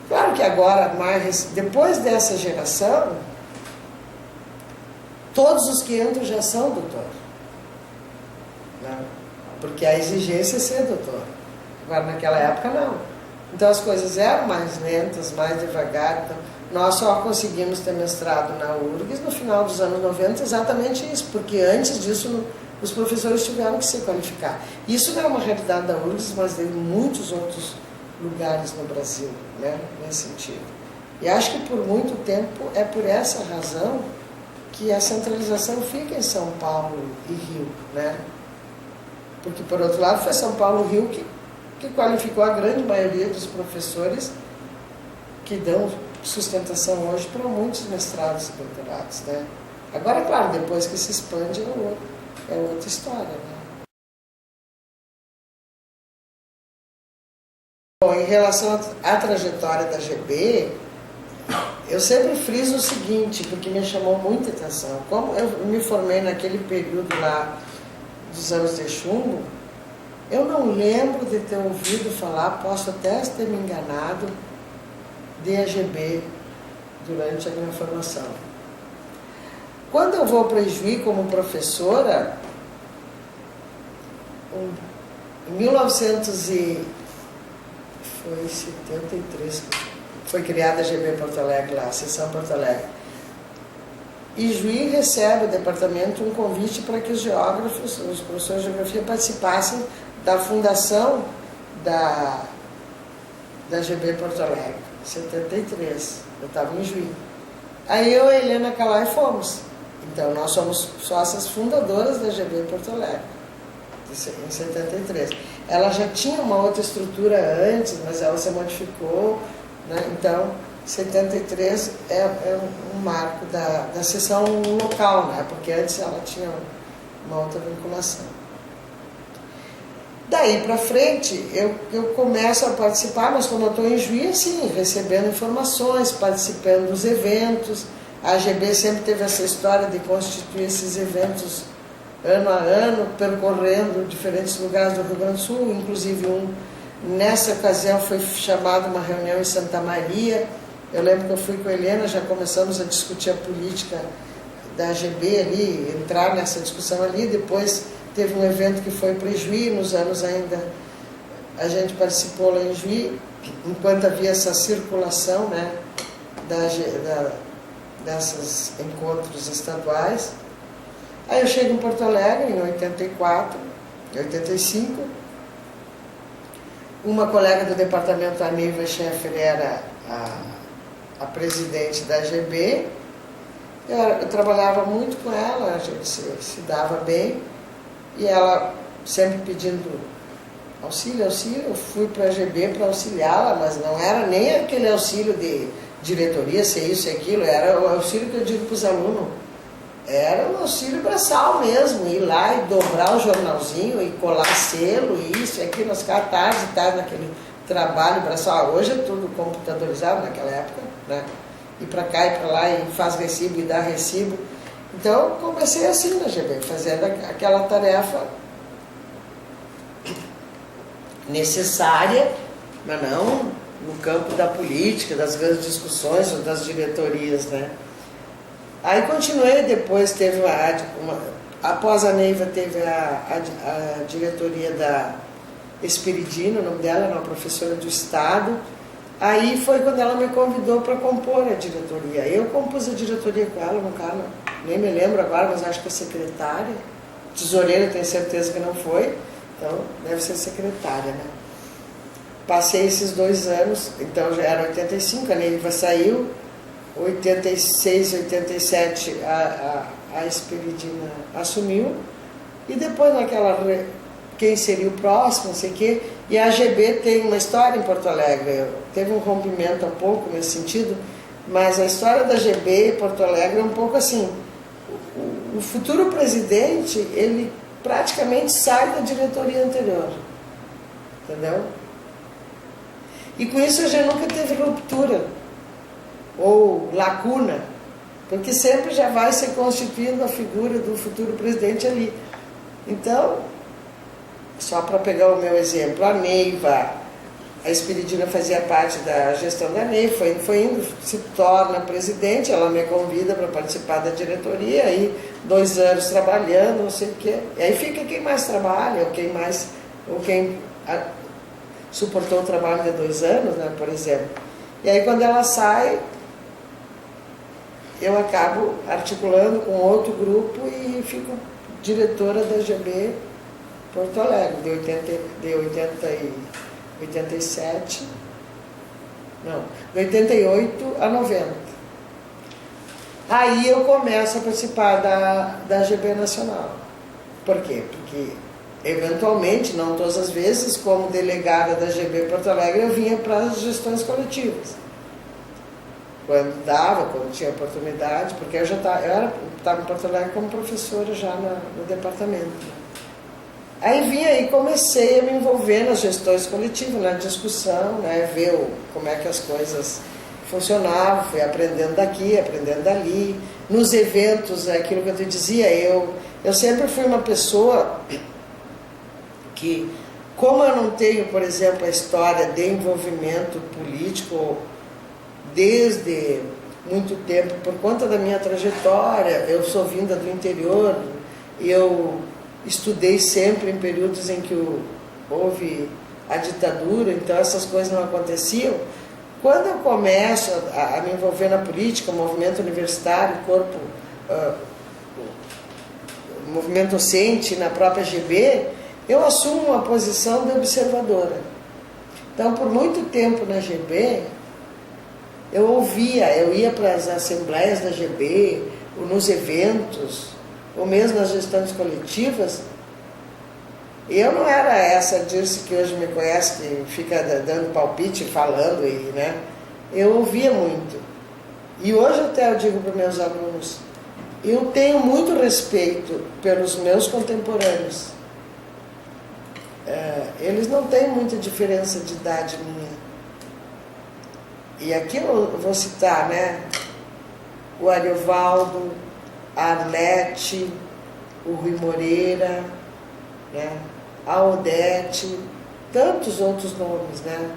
Speaker 1: Claro que agora, depois dessa geração, todos os que entram já são doutor, né? Porque a exigência é ser doutor. Agora, naquela época, não. Então, as coisas eram mais lentas, mais devagar. Então, nós só conseguimos ter mestrado na URGS no final dos anos 90, exatamente isso, porque antes disso os professores tiveram que se qualificar. Isso não é uma realidade da URGS, mas de muitos outros lugares no Brasil, né, nesse sentido. E acho que por muito tempo é por essa razão que a centralização fica em São Paulo e Rio, né? Porque, por outro lado, foi São Paulo e Rio que qualificou a grande maioria dos professores que dão sustentação hoje para muitos mestrados e doutorados, né? Agora, claro, depois que se expande é outra história, né? Bom, em relação à trajetória da GB, eu sempre friso o seguinte, porque me chamou muita atenção. Como eu me formei naquele período lá dos anos de chumbo, eu não lembro de ter ouvido falar, posso até ter me enganado, de AGB durante a minha formação. Quando eu vou para Ijuí como professora, em 1973, foi criada a GB Porto Alegre lá, a seção Porto Alegre. Ijuí recebe o departamento um convite para que os geógrafos, os professores de geografia, participassem da fundação da GB Porto Alegre, em 73. Eu estava em Ijuí. Aí eu e a Helena Calai fomos. Então, nós somos sócias fundadoras da GB Porto Alegre, em 73. Ela já tinha uma outra estrutura antes, mas ela se modificou, né? Então, 73 é um marco da seção local, né? Porque antes ela tinha uma outra vinculação. Daí para frente, eu começo a participar, mas quando eu estou em Juiz, assim, recebendo informações, participando dos eventos. A AGB sempre teve essa história de constituir esses eventos ano a ano, percorrendo diferentes lugares do Rio Grande do Sul, inclusive nessa ocasião foi chamada uma reunião em Santa Maria. Eu lembro que eu fui com a Helena, já começamos a discutir a política da AGB ali, entrar nessa discussão ali. Depois teve um evento que foi para Ijuí, nos anos ainda a gente participou lá em Ijuí, enquanto havia essa circulação, né, desses encontros estaduais. Aí eu chego em Porto Alegre em 84, 85. Uma colega do departamento, a Neiva Schaeffer, era a presidente da AGB. Eu trabalhava muito com ela, a gente se dava bem. E ela sempre pedindo auxílio. Eu fui para a AGB para auxiliá-la, mas não era nem aquele auxílio de diretoria, ser isso e aquilo, era o auxílio que eu digo para os alunos. Era um auxílio braçal mesmo, ir lá e dobrar o jornalzinho e colar selo, isso e aquilo, nas cartazes e tal, naquele trabalho braçal. Hoje é tudo computadorizado, naquela época, né? Ir para cá e para lá e faz recibo e dá recibo. Então, comecei assim na GB, fazendo aquela tarefa necessária, mas não no campo da política, das grandes discussões ou das diretorias, né? Aí continuei, depois teve após a Neiva teve a diretoria da Espiridino, o nome dela era uma professora do Estado. Aí foi quando ela me convidou para compor a diretoria. Eu compus a diretoria com ela, no caso, nem me lembro agora, mas acho que é secretária. Tesoureira, tenho certeza que não foi, então deve ser secretária, né? Passei esses 2 anos, então já era 85, a Neiva saiu, 86, 87 a Espiridina assumiu, e depois quem seria o próximo, não sei o quê, e a AGB tem uma história em Porto Alegre, teve um rompimento há pouco nesse sentido, mas a história da AGB em Porto Alegre é um pouco assim, o futuro presidente, ele praticamente sai da diretoria anterior, entendeu? E com isso a gente nunca teve ruptura, ou lacuna, porque sempre já vai se constituindo a figura do futuro presidente ali. Então, só para pegar o meu exemplo, a Neiva, a Espiridina fazia parte da gestão da Neiva, foi indo, se torna presidente, ela me convida para participar da diretoria, aí 2 anos trabalhando, não sei o quê, e aí fica quem mais trabalha, ou quem suportou o trabalho de 2 anos, né, por exemplo. E aí quando ela sai, eu acabo articulando com outro grupo e fico diretora da GB Porto Alegre, de 87, não, de 88 a 90. Aí eu começo a participar da GB Nacional. Por quê? Porque, eventualmente, não todas as vezes, como delegada da GB Porto Alegre, eu vinha para as gestões coletivas. Quando dava, quando tinha oportunidade, porque eu estava em Porto Alegre como professora já no departamento. Aí vinha e comecei a me envolver nas gestões coletivas, na discussão, né, ver como é que as coisas funcionavam, fui aprendendo daqui, aprendendo dali. Nos eventos, aquilo que eu te dizia, eu sempre fui uma pessoa que, como eu não tenho, por exemplo, a história de envolvimento político desde muito tempo, por conta da minha trajetória, eu sou vinda do interior, eu estudei sempre em períodos em que houve a ditadura, então essas coisas não aconteciam. Quando eu começo a me envolver na política, o movimento universitário, o movimento docente, na própria GB, eu assumo uma posição de observadora. Então, por muito tempo na GB, eu ia para as assembleias da GB, ou nos eventos, ou mesmo nas gestões coletivas. Eu não era essa Dirce que hoje me conhece, que fica dando palpite, falando, né? Eu ouvia muito. E hoje até eu digo para os meus alunos, eu tenho muito respeito pelos meus contemporâneos. Eles não têm muita diferença de idade minha. E aqui eu vou citar, né? O Ariovaldo, a Arlete, o Rui Moreira, né? A Odete, tantos outros nomes, né?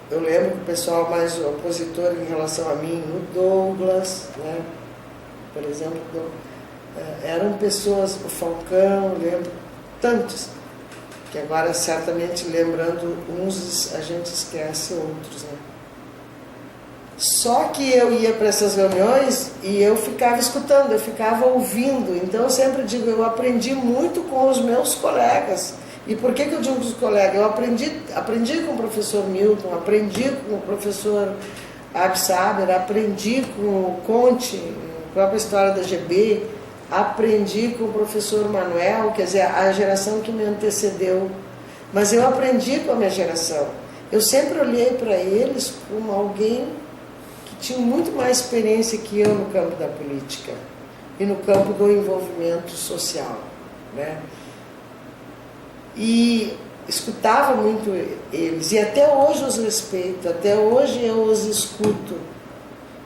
Speaker 1: Eu lembro que o pessoal mais opositor em relação a mim, o Douglas, né? Por exemplo, eram pessoas, o Falcão, eu lembro, tantos, que agora certamente lembrando uns a gente esquece outros, né? Só que eu ia para essas reuniões e eu ficava escutando, eu ficava ouvindo. Então eu sempre digo, eu aprendi muito com os meus colegas. E por que eu digo com os colegas? Eu aprendi com o professor Milton, aprendi com o professor Absaber, aprendi com o Conte, a própria história da GB, aprendi com o professor Manuel, quer dizer, a geração que me antecedeu. Mas eu aprendi com a minha geração. Eu sempre olhei para eles como alguém tinha muito mais experiência que eu no campo da política e no campo do envolvimento social, né? E escutava muito eles, e até hoje os respeito, até hoje eu os escuto,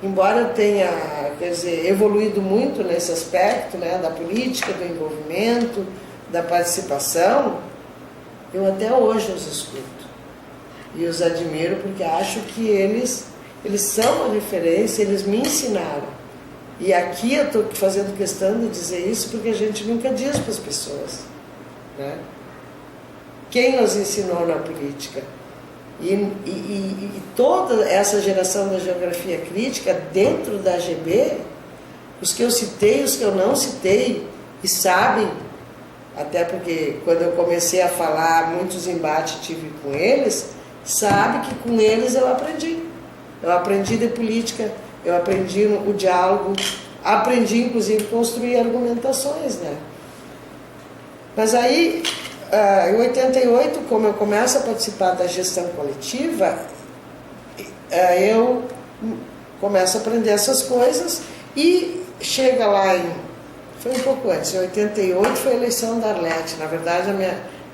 Speaker 1: embora eu tenha, quer dizer, evoluído muito nesse aspecto, né, da política, do envolvimento, da participação, eu até hoje os escuto e os admiro, porque acho que eles são uma referência, eles me ensinaram. E aqui eu estou fazendo questão de dizer isso porque a gente nunca diz para as pessoas, né? Quem nos ensinou na política? E toda essa geração da geografia crítica, dentro da GB, os que eu citei, os que eu não citei, e sabem, até porque quando eu comecei a falar, muitos embates tive com eles, sabe que com eles eu aprendi. Eu aprendi de política, eu aprendi o diálogo, aprendi inclusive construir argumentações, né? Mas aí, em 88, como eu começo a participar da gestão coletiva, eu começo a aprender essas coisas e chega lá foi um pouco antes, em 88 foi a eleição da Arlete. Na verdade,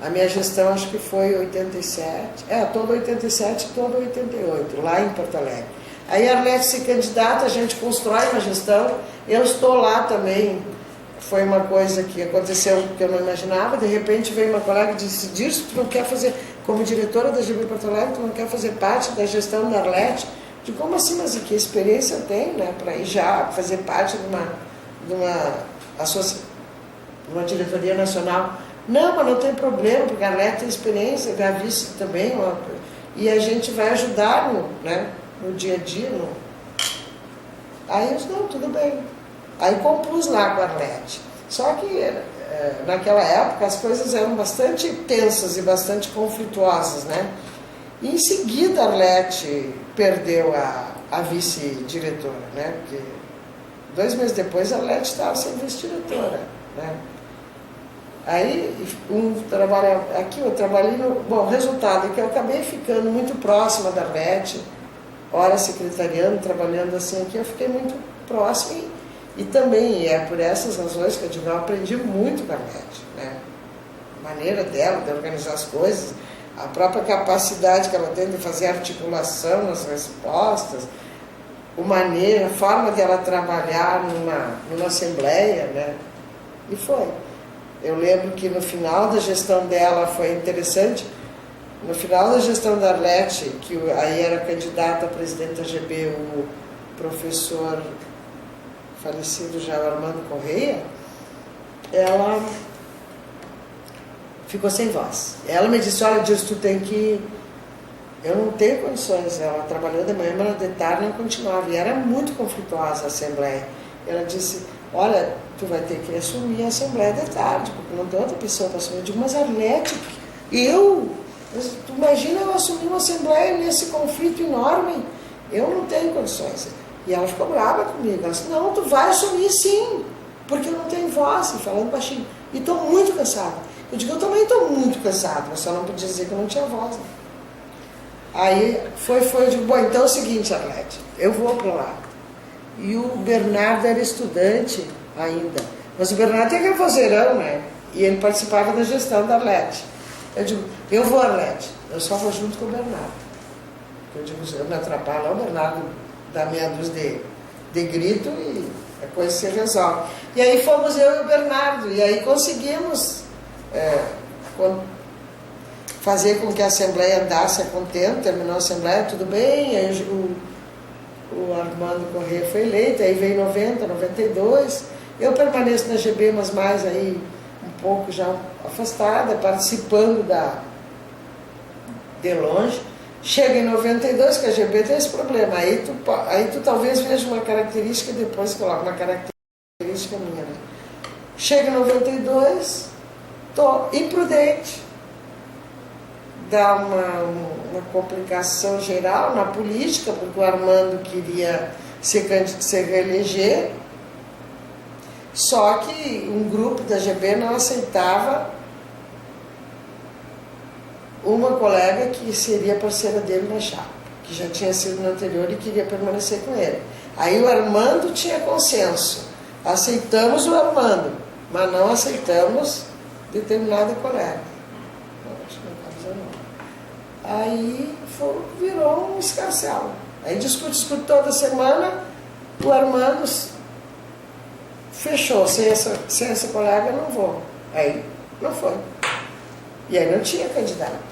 Speaker 1: a minha gestão acho que foi 87, todo 87 e todo 88, lá em Porto Alegre. Aí a Arlete se candidata, a gente constrói uma gestão, eu estou lá também. Foi uma coisa que aconteceu que eu não imaginava, de repente veio uma colega e disse, Dirce, tu não quer fazer, como diretora da GB Porto Alegre, tu não quer fazer parte da gestão da Arlete? De como assim, mas que experiência eu tenho, né, para ir já fazer parte de uma diretoria nacional? Não, mas não tem problema, porque a Arlete tem experiência, já vice também, e a gente vai ajudar no dia a dia. Aí eu disse, não, tudo bem. Aí compus lá com a Arlete. Só que naquela época as coisas eram bastante tensas e bastante conflituosas, né? E em seguida a Arlete perdeu a vice-diretora, né? Porque 2 meses depois a Arlete estava sendo vice-diretora, né? Aí aqui eu trabalhei no... Bom, o resultado é que eu acabei ficando muito próxima da Arlete, ora secretariando, trabalhando assim aqui, eu fiquei muito próxima e também é por essas razões que eu digo, eu aprendi muito com a Arlete, né? A maneira dela de organizar as coisas, a própria capacidade que ela tem de fazer articulação nas respostas, a forma de ela trabalhar numa assembleia, né? E foi. Eu lembro que no final da gestão dela foi interessante, no final da gestão da Arlete, que aí era candidato a presidente da GB, o professor falecido já, Armando Correia, ela ficou sem voz. Ela me disse, olha, Dilson, tu tem que... Eu não tenho condições. Ela trabalhou de manhã, mas de tarde não continuava. E era muito conflituosa a Assembleia. Ela disse, olha, tu vai ter que assumir a Assembleia de tarde, porque não tem outra pessoa para assumir. Eu digo, mas Arlete, tu imagina eu assumir uma Assembleia nesse conflito enorme? Eu não tenho condições. E ela ficou brava comigo. Ela disse, não, tu vai assumir sim, porque eu não tenho voz, e falando baixinho. E estou muito cansada. Eu digo, eu também estou muito cansada, mas só não podia dizer que eu não tinha voz, né? Aí eu digo, bom, então é o seguinte, Arlete, eu vou para lá. E o Bernardo era estudante ainda. Mas o Bernardo tem aquele vozeirão, né? E ele participava da gestão da Arlete. Eu digo, eu vou, Arlete, eu só vou junto com o Bernardo. Eu digo, eu me atrapalho, o Bernardo dá meia dúzia de grito e a coisa se resolve. E aí fomos eu e o Bernardo, e aí conseguimos fazer com que a Assembleia andasse a contento, terminou a Assembleia, tudo bem, aí o Armando Correia foi eleito, aí veio 90, 92, eu permaneço na GB, mas mais aí um pouco já afastada, participando de longe. Chega em 92, que a GB tem esse problema, aí tu talvez veja uma característica, depois coloca uma característica minha, né? Chega em 92, estou imprudente, dá uma complicação geral na política, porque o Armando queria se reeleger, só que um grupo da GB não aceitava uma colega que seria parceira dele na chapa, que já tinha sido no anterior e queria permanecer com ele. Aí o Armando tinha consenso, aceitamos o Armando, mas não aceitamos determinada colega. Aí virou um escarcéu. Aí discute toda semana, o Armando fechou, sem essa colega eu não vou. Aí não foi. E aí não tinha candidato.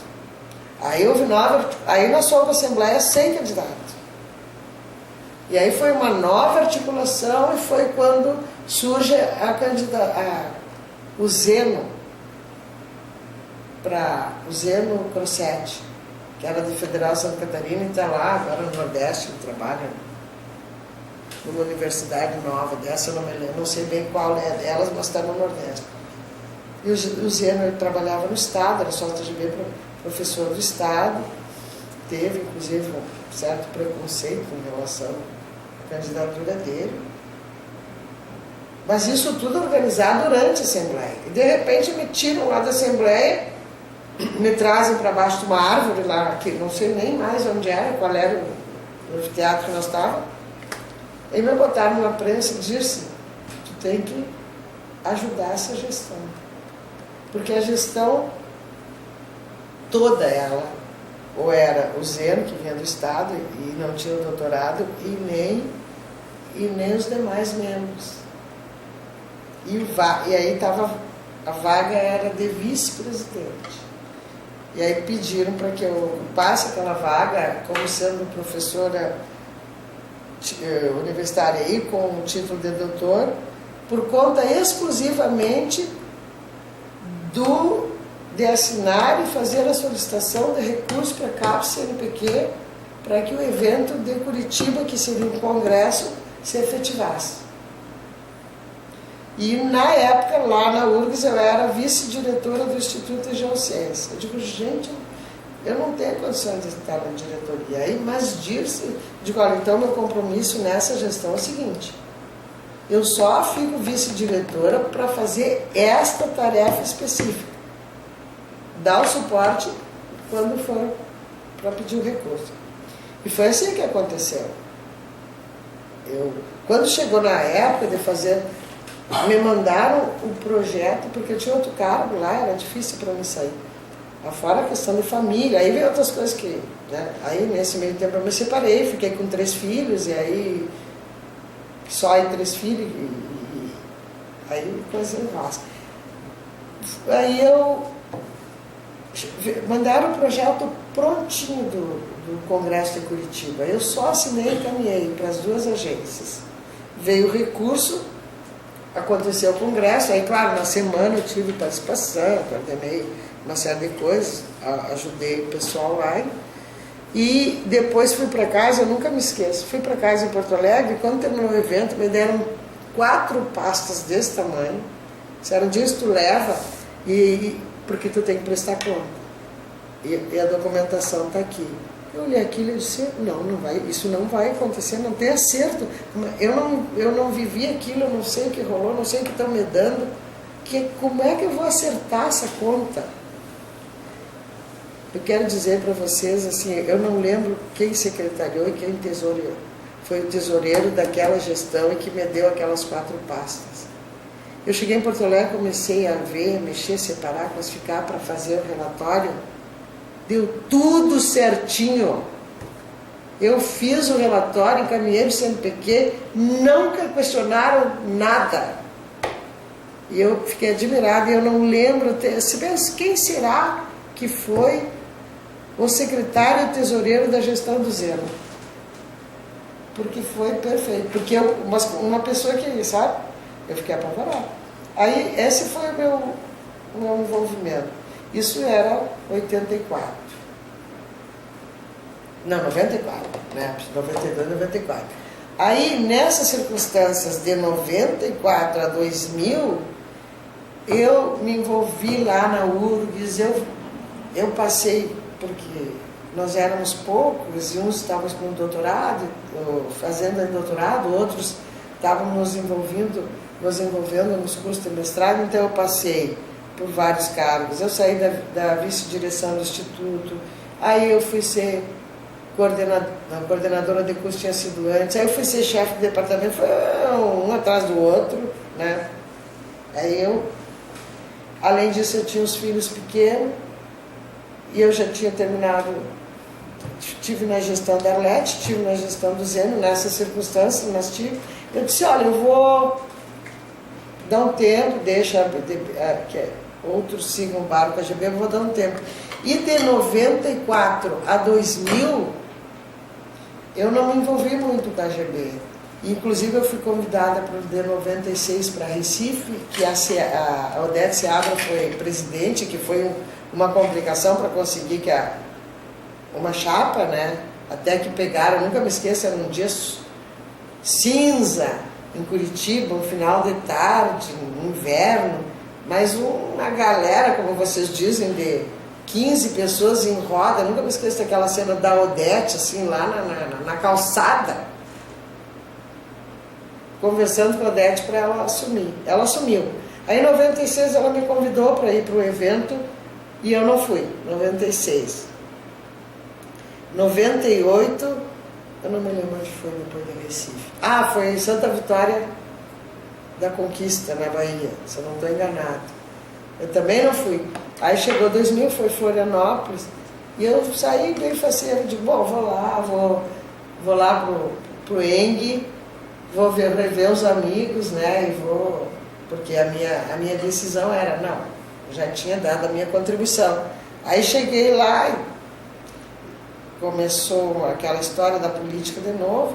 Speaker 1: Aí nós fomos para a Assembleia sem candidato. E aí foi uma nova articulação e foi quando surge o Zeno Crossetti, que era de Federal Santa Catarina e está lá agora no Nordeste, ele trabalha numa universidade nova dessa, eu não me lembro, não sei bem qual é delas, mas está no Nordeste. E o Zeno, ele trabalhava no Estado, era sócio da GB, professor do Estado, teve inclusive um certo preconceito em relação à candidatura dele. Mas isso tudo organizado durante a Assembleia. E de repente me tiram lá da Assembleia, me trazem para baixo de uma árvore lá, que não sei nem mais onde era, qual era o anfiteatro que nós estávamos, e me botaram na prensa e disse, tu tem que ajudar essa gestão. Porque a gestão toda ela, ou era o Zeno, que vinha do Estado e não tinha o doutorado, e nem os demais membros. E aí a vaga era de vice-presidente. E aí pediram para que eu ocupasse aquela vaga como sendo professora universitária e com o título de doutor, por conta exclusivamente de assinar e fazer a solicitação de recurso para a CAPES CNPq, para que o evento de Curitiba, que seria um congresso, se efetivasse. E na época, lá na URGS, eu era vice-diretora do Instituto de Geociência. Eu digo, gente, eu não tenho condições de estar na diretoria. Aí, mas digo, olha, então meu compromisso nessa gestão é o seguinte: eu só fico vice-diretora para fazer esta tarefa específica. Dar o suporte quando for para pedir o recurso. E foi assim que aconteceu. Quando chegou na época de fazer, me mandaram o projeto, porque eu tinha outro cargo lá, era difícil para mim sair. Fora a questão de família, aí veio outras coisas que... Né? Aí nesse meio tempo eu me separei, fiquei com 3 filhos, e aí só aí 3 filhos, aí coisa enrosca. Aí mandaram o projeto prontinho do Congresso de Curitiba. Eu só assinei e encaminhei para as 2 agências. Veio o recurso, aconteceu o Congresso, aí claro, na semana eu tive participação, coordenei uma série de coisas, ajudei o pessoal lá. E depois fui para casa, eu nunca me esqueço, fui para casa em Porto Alegre, e quando terminou o evento, me deram 4 pastas desse tamanho. Disseram, disso tu leva, porque tu tem que prestar conta. E a documentação está aqui. Eu olhei aquilo e disse, não vai, isso não vai acontecer, não tem acerto. Eu não vivi aquilo, eu não sei o que rolou, não sei o que estão me dando. Como é que eu vou acertar essa conta? Eu quero dizer para vocês, assim, eu não lembro quem secretariou e quem tesoureou. Foi o tesoureiro daquela gestão e que me deu aquelas 4 pastas. Eu cheguei em Porto Alegre, comecei a ver, mexer, separar, classificar para fazer o relatório. Deu tudo certinho. Eu fiz o relatório, encaminhei para o CNPq, nunca questionaram nada. E eu fiquei admirada, e eu não lembro, se pensa, quem será que foi o secretário e tesoureiro da gestão do Zeno? Porque foi perfeito. Porque uma pessoa que, sabe, eu fiquei apavorada. Aí, esse foi o meu envolvimento. Isso era 84. Não, 94, né? 92, 94. Aí, nessas circunstâncias de 94 a 2000, eu me envolvi lá na URGS, eu passei, porque nós éramos poucos, e uns estávamos com doutorado, fazendo doutorado, outros estavam nos envolvendo nos cursos de mestrado, então eu passei por vários cargos. Eu saí da vice-direção do Instituto, aí eu fui ser coordenadora de curso, tinha sido antes, aí eu fui ser chefe de departamento, foi um atrás do outro, né? Aí além disso, eu tinha os filhos pequenos, e eu já tinha terminado, estive na gestão da Arlete, estive na gestão do Zeno, nessas circunstâncias, mas eu disse, olha, eu vou dar um tempo, deixa que outros sigam o barco, a GB, eu vou dar um tempo. E de 94 a 2000, eu não me envolvi muito com a GB. Inclusive, eu fui convidada para o D96 para Recife, que a Odete Seabra foi presidente, que foi uma complicação para conseguir uma chapa, né? Até que pegaram, nunca me esqueço, era um dia cinza em Curitiba, um final de tarde, inverno, mas uma galera, como vocês dizem, de 15 pessoas em roda. Nunca me esqueço daquela cena da Odete, assim, lá na calçada, conversando com a Odete para ela assumir. Ela assumiu. Aí em 96 ela me convidou para ir para o evento e eu não fui. 96. 98, eu não me lembro onde foi depois de Recife. Foi em Santa Vitória da Conquista, na Bahia, se eu não estou enganado. Eu também não fui. Aí chegou 2000, foi Florianópolis, e eu saí bem faceiro, de bom, vou lá pro ENG, vou rever os amigos, né, porque a minha decisão era, não, eu já tinha dado a minha contribuição. Aí cheguei lá e começou aquela história da política de novo,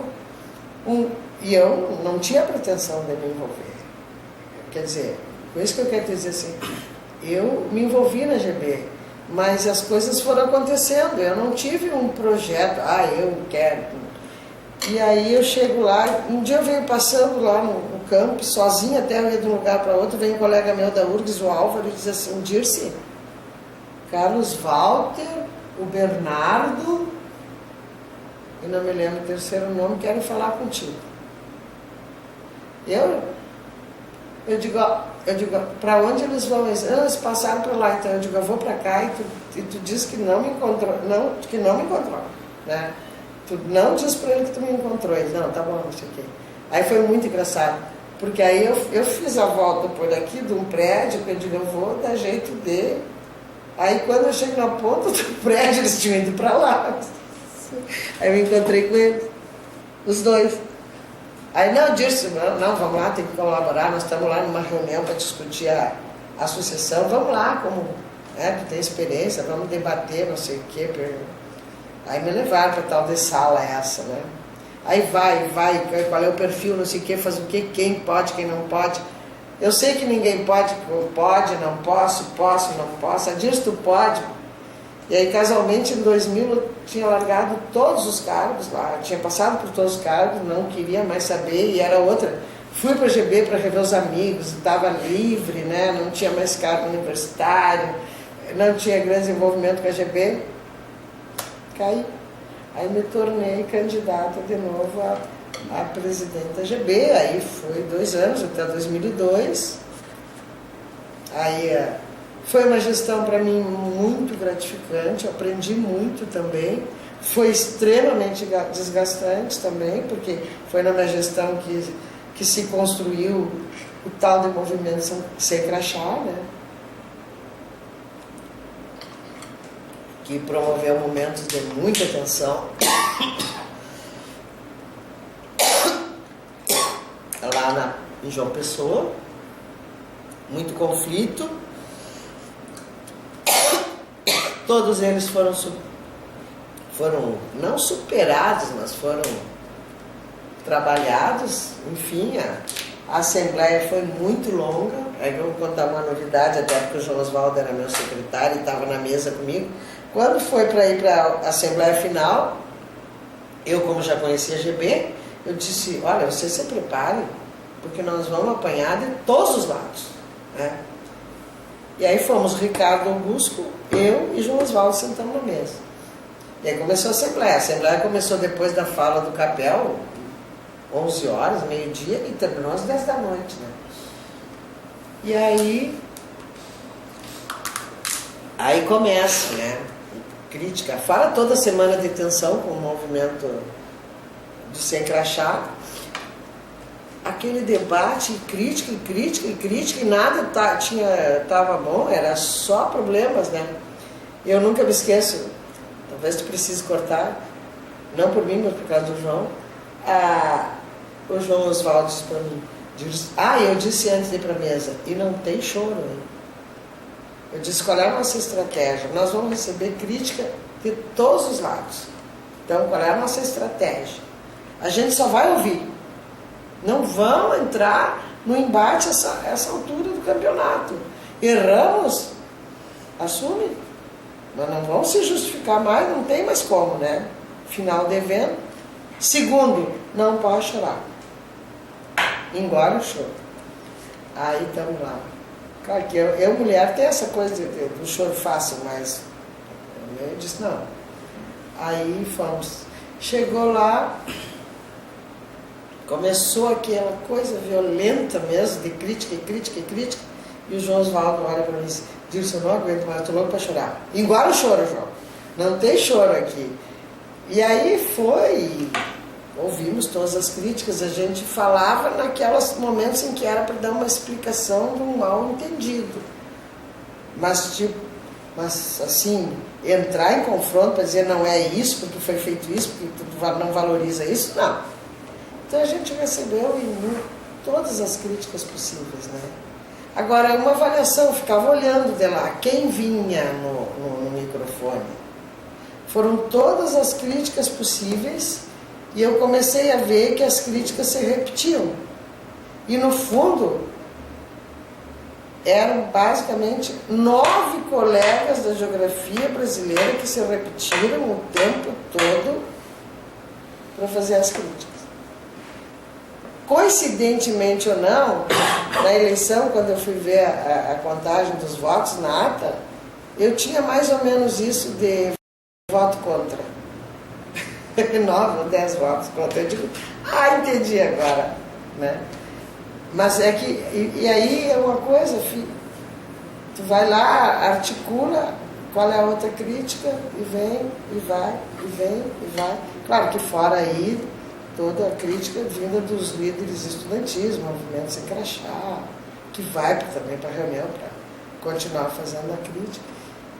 Speaker 1: e eu não tinha pretensão de me envolver. Quer dizer, com isso que eu quero dizer assim, eu me envolvi na GB, mas as coisas foram acontecendo, eu não tive um projeto, eu quero. E aí eu chego lá, um dia eu venho passando lá no campo, sozinha, até eu ir de um lugar para outro, vem um colega meu da URGS, o Álvaro, e diz assim: Dirce, Carlos Walter, o Bernardo, e não me lembro o terceiro nome, querem falar contigo. Eu digo, para onde eles vão? Eles passaram para lá, então eu digo, eu vou para cá e tu diz que não me encontrou, que não me encontrou, né? Tu não diz para ele que tu me encontrou. Ele, não, tá bom, não sei o quê. Aí foi muito engraçado, porque aí eu fiz a volta por aqui de um prédio, que eu digo, eu vou dar jeito de... Aí quando eu chego na ponta do prédio, eles tinham ido para lá. Aí eu me encontrei com eles, os dois. Aí não, disse, não, vamos lá, tem que colaborar, nós estamos lá numa reunião para discutir a associação, vamos lá, como tu tem experiência, vamos debater, não sei o quê. Aí me levaram para tal de sala essa, né? Aí vai, qual é o perfil, não sei o quê, faz o quê, quem pode, quem não pode. Eu sei que ninguém pode, não posso, não posso. A Dirce, tu pode. E aí, casualmente, em 2000, eu tinha largado todos os cargos lá, eu tinha passado por todos os cargos, não queria mais saber, e era outra. Fui para a GB para rever os amigos, estava livre, né? Não tinha mais cargo universitário, não tinha grande envolvimento com a GB. Caí. Aí me tornei candidata de novo a presidente da GB, aí foi 2 anos, até 2002. Aí foi uma gestão para mim muito gratificante, aprendi muito também. Foi extremamente desgastante também, porque foi na minha gestão que se construiu o tal de movimento sem crachá, né? Que promoveu momentos de muita tensão lá em João Pessoa, muito conflito. Todos eles foram não superados, mas foram trabalhados. Enfim, a assembleia foi muito longa. Aí eu vou contar uma novidade, até porque o João Oswaldo era meu secretário e estava na mesa comigo. Quando foi para ir para a assembleia final, eu, como já conhecia a GB, eu disse, olha, você se prepare, porque nós vamos apanhar de todos os lados, né? E aí fomos Ricardo Augusto, eu e João Oswaldo sentamos na mesa. E aí começou a assembleia. A assembleia começou depois da fala do Capel, 11 horas, meio-dia, e terminou às 10 da noite, né? E aí começa, né? Crítica. Fala toda semana de tensão com o movimento do sem crachá. Aquele debate, crítica, e nada estava bom, era só problemas, né? Eu nunca me esqueço, talvez tu precise cortar, não por mim, mas por causa do João. O João Oswaldo disse para mim, eu disse antes de ir para a mesa, e não tem choro, hein? Eu disse, qual é a nossa estratégia? Nós vamos receber crítica de todos os lados. Então, qual é a nossa estratégia? A gente só vai ouvir. Não vão entrar no embate essa altura do campeonato. Erramos, assume. Mas não vão se justificar mais, não tem mais como, né? Final de evento. Segundo, não pode chorar. Engole o choro. Aí estamos lá. Claro que eu mulher, tem essa coisa do choro fácil, mas eu disse não. Aí fomos. Chegou lá, começou aquela coisa violenta mesmo, de crítica, e o João Oswaldo olha para mim e diz, Dirce, eu não aguento mais, eu estou louco para chorar. Engole o choro, João. Não tem choro aqui. E aí foi, ouvimos todas as críticas, a gente falava naqueles momentos em que era para dar uma explicação de um mal entendido. Mas assim, entrar em confronto para dizer não é isso, porque foi feito isso, porque tu não valoriza isso, não. Então a gente recebeu todas as críticas possíveis, né? Agora, uma avaliação, ficava olhando de lá, quem vinha no microfone. Foram todas as críticas possíveis e eu comecei a ver que as críticas se repetiam. E no fundo, eram basicamente 9 colegas da geografia brasileira que se repetiram o tempo todo para fazer as críticas. Coincidentemente ou não, na eleição, quando eu fui ver a contagem dos votos na ata, eu tinha mais ou menos isso de voto contra. 9 ou 10 votos contra. Eu digo, entendi agora. Né? Mas é que, e aí é uma coisa, filho, tu vai lá, articula qual é a outra crítica, e vem, e vai, e vem, e vai. Claro que fora aí, toda a crítica vinda dos líderes estudantis, movimento sem crachá, que vai também para a reunião para continuar fazendo a crítica.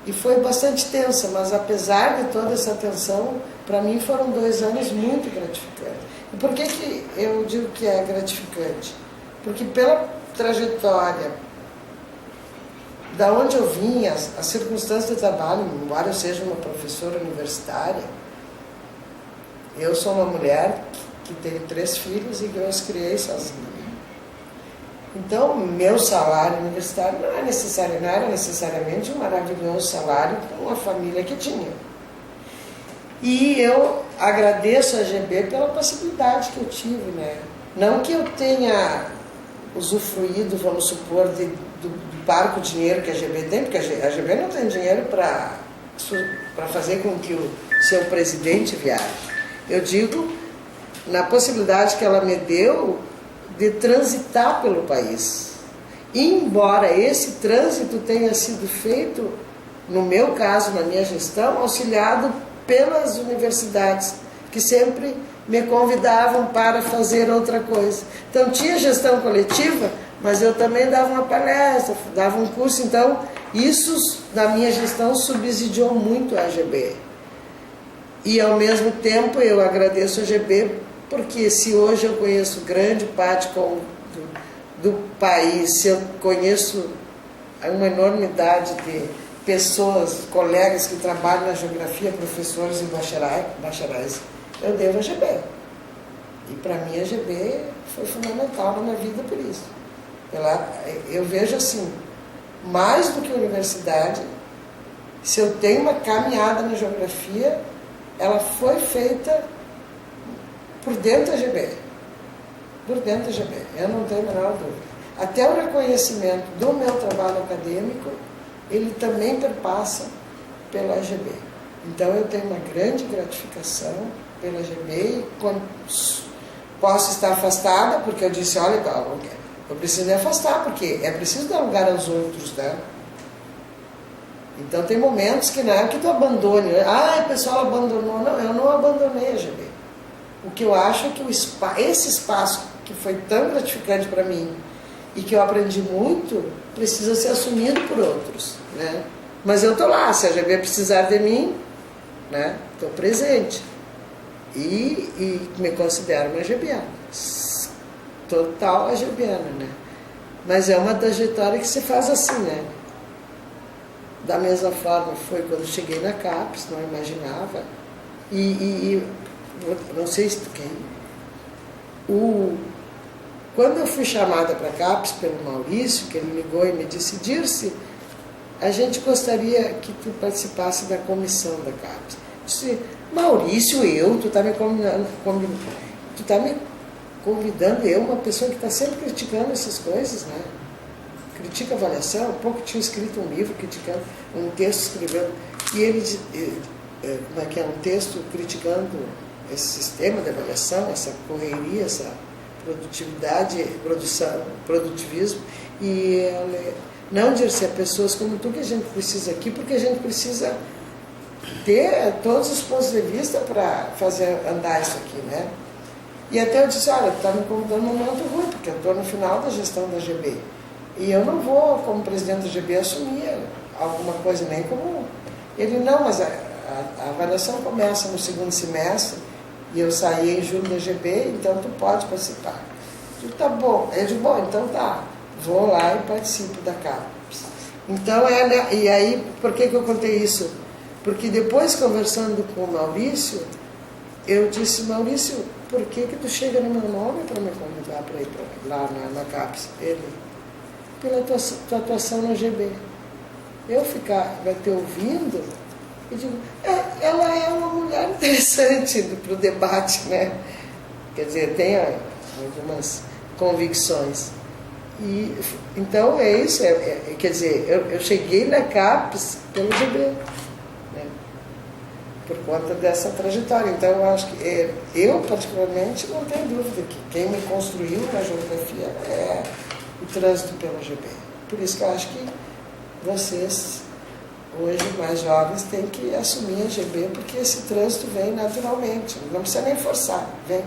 Speaker 1: E foi bastante tensa, mas apesar de toda essa tensão, para mim foram 2 anos muito gratificantes. E por que eu digo que é gratificante? Porque pela trajetória, da onde eu vim, as circunstâncias de trabalho, embora eu seja uma professora universitária, eu sou uma mulher que teve 3 filhos e que eu os criei sozinha. Então, meu salário universitário não era necessariamente um maravilhoso salário para uma família que tinha. E eu agradeço a GB pela possibilidade que eu tive, né? Não que eu tenha usufruído, vamos supor, do parco dinheiro que a GB tem, porque a GB não tem dinheiro para fazer com que o seu presidente viaje. Eu digo na possibilidade que ela me deu de transitar pelo país. Embora esse trânsito tenha sido feito, no meu caso, na minha gestão, auxiliado pelas universidades, que sempre me convidavam para fazer outra coisa. Então tinha gestão coletiva, mas eu também dava uma palestra, dava um curso, então isso na minha gestão subsidiou muito a GB. E ao mesmo tempo eu agradeço a GB, porque se hoje eu conheço grande parte do país, se eu conheço uma enormidade de pessoas, colegas que trabalham na geografia, professores e bacharais, eu devo a GB. E para mim a GB foi fundamental na minha vida por isso. Eu vejo assim, mais do que a universidade, se eu tenho uma caminhada na geografia, ela foi feita por dentro da GB. Por dentro da GB, eu não tenho a menor dúvida. Até o reconhecimento do meu trabalho acadêmico, ele também perpassa pela GB. Então eu tenho uma grande gratificação pela GB e quando posso estar afastada, porque eu disse, olha, eu preciso me afastar, porque é preciso dar lugar aos outros, né? Então tem momentos que não é que tu abandone, o pessoal abandonou. Não, eu não abandonei a GB. O que eu acho é que esse espaço que foi tão gratificante para mim e que eu aprendi muito, precisa ser assumido por outros, né? Mas eu estou lá, se a GB precisar de mim, né? Estou presente. E me considero uma gebiana. Total a gebiana, né? Mas é uma trajetória que se faz assim, né? Da mesma forma foi quando eu cheguei na CAPES, não imaginava. Não sei se quando eu fui chamada para a CAPES pelo Maurício, que ele ligou e me disse, Dirce, a gente gostaria que tu participasse da comissão da CAPES. Eu disse, Maurício, tu está me convidando, uma pessoa que está sempre criticando essas coisas, né? Critica a avaliação, há pouco tinha escrito um livro criticando, um texto escrevendo, e ele, que é um texto criticando esse sistema de avaliação, essa correria, essa produtividade, produtivismo, e não dizer pessoas como tu que a gente precisa aqui, porque a gente precisa ter todos os pontos de vista para fazer andar isso aqui, né? E até eu disse, olha, tu está me convidando num momento ruim, porque eu estou no final da gestão da GB. E eu não vou, como presidente da GB, assumir alguma coisa, nem como... Ele, não, mas a avaliação começa no segundo semestre, e eu saí em julho da GB, então tu pode participar. Eu digo, tá bom. Eu digo, bom, então tá, vou lá e participo da CAPES. Então, e aí, por que eu contei isso? Porque depois, conversando com o Maurício, eu disse, Maurício, por que tu chega no meu nome para me convidar para ir lá na CAPES? Ele, pela tua atuação na GB. Eu ficar te ouvindo, Eu digo, ela é uma mulher interessante para o debate, né? Quer dizer, tem algumas convicções. E, então é isso, quer dizer, eu cheguei na CAPES pelo GB, né? Por conta dessa trajetória. Então eu acho que eu particularmente não tenho dúvida que quem me construiu na geografia é o trânsito pelo GB. Por isso que eu acho que vocês, hoje mais jovens, têm que assumir a GB, porque esse trânsito vem naturalmente, não precisa nem forçar, vem.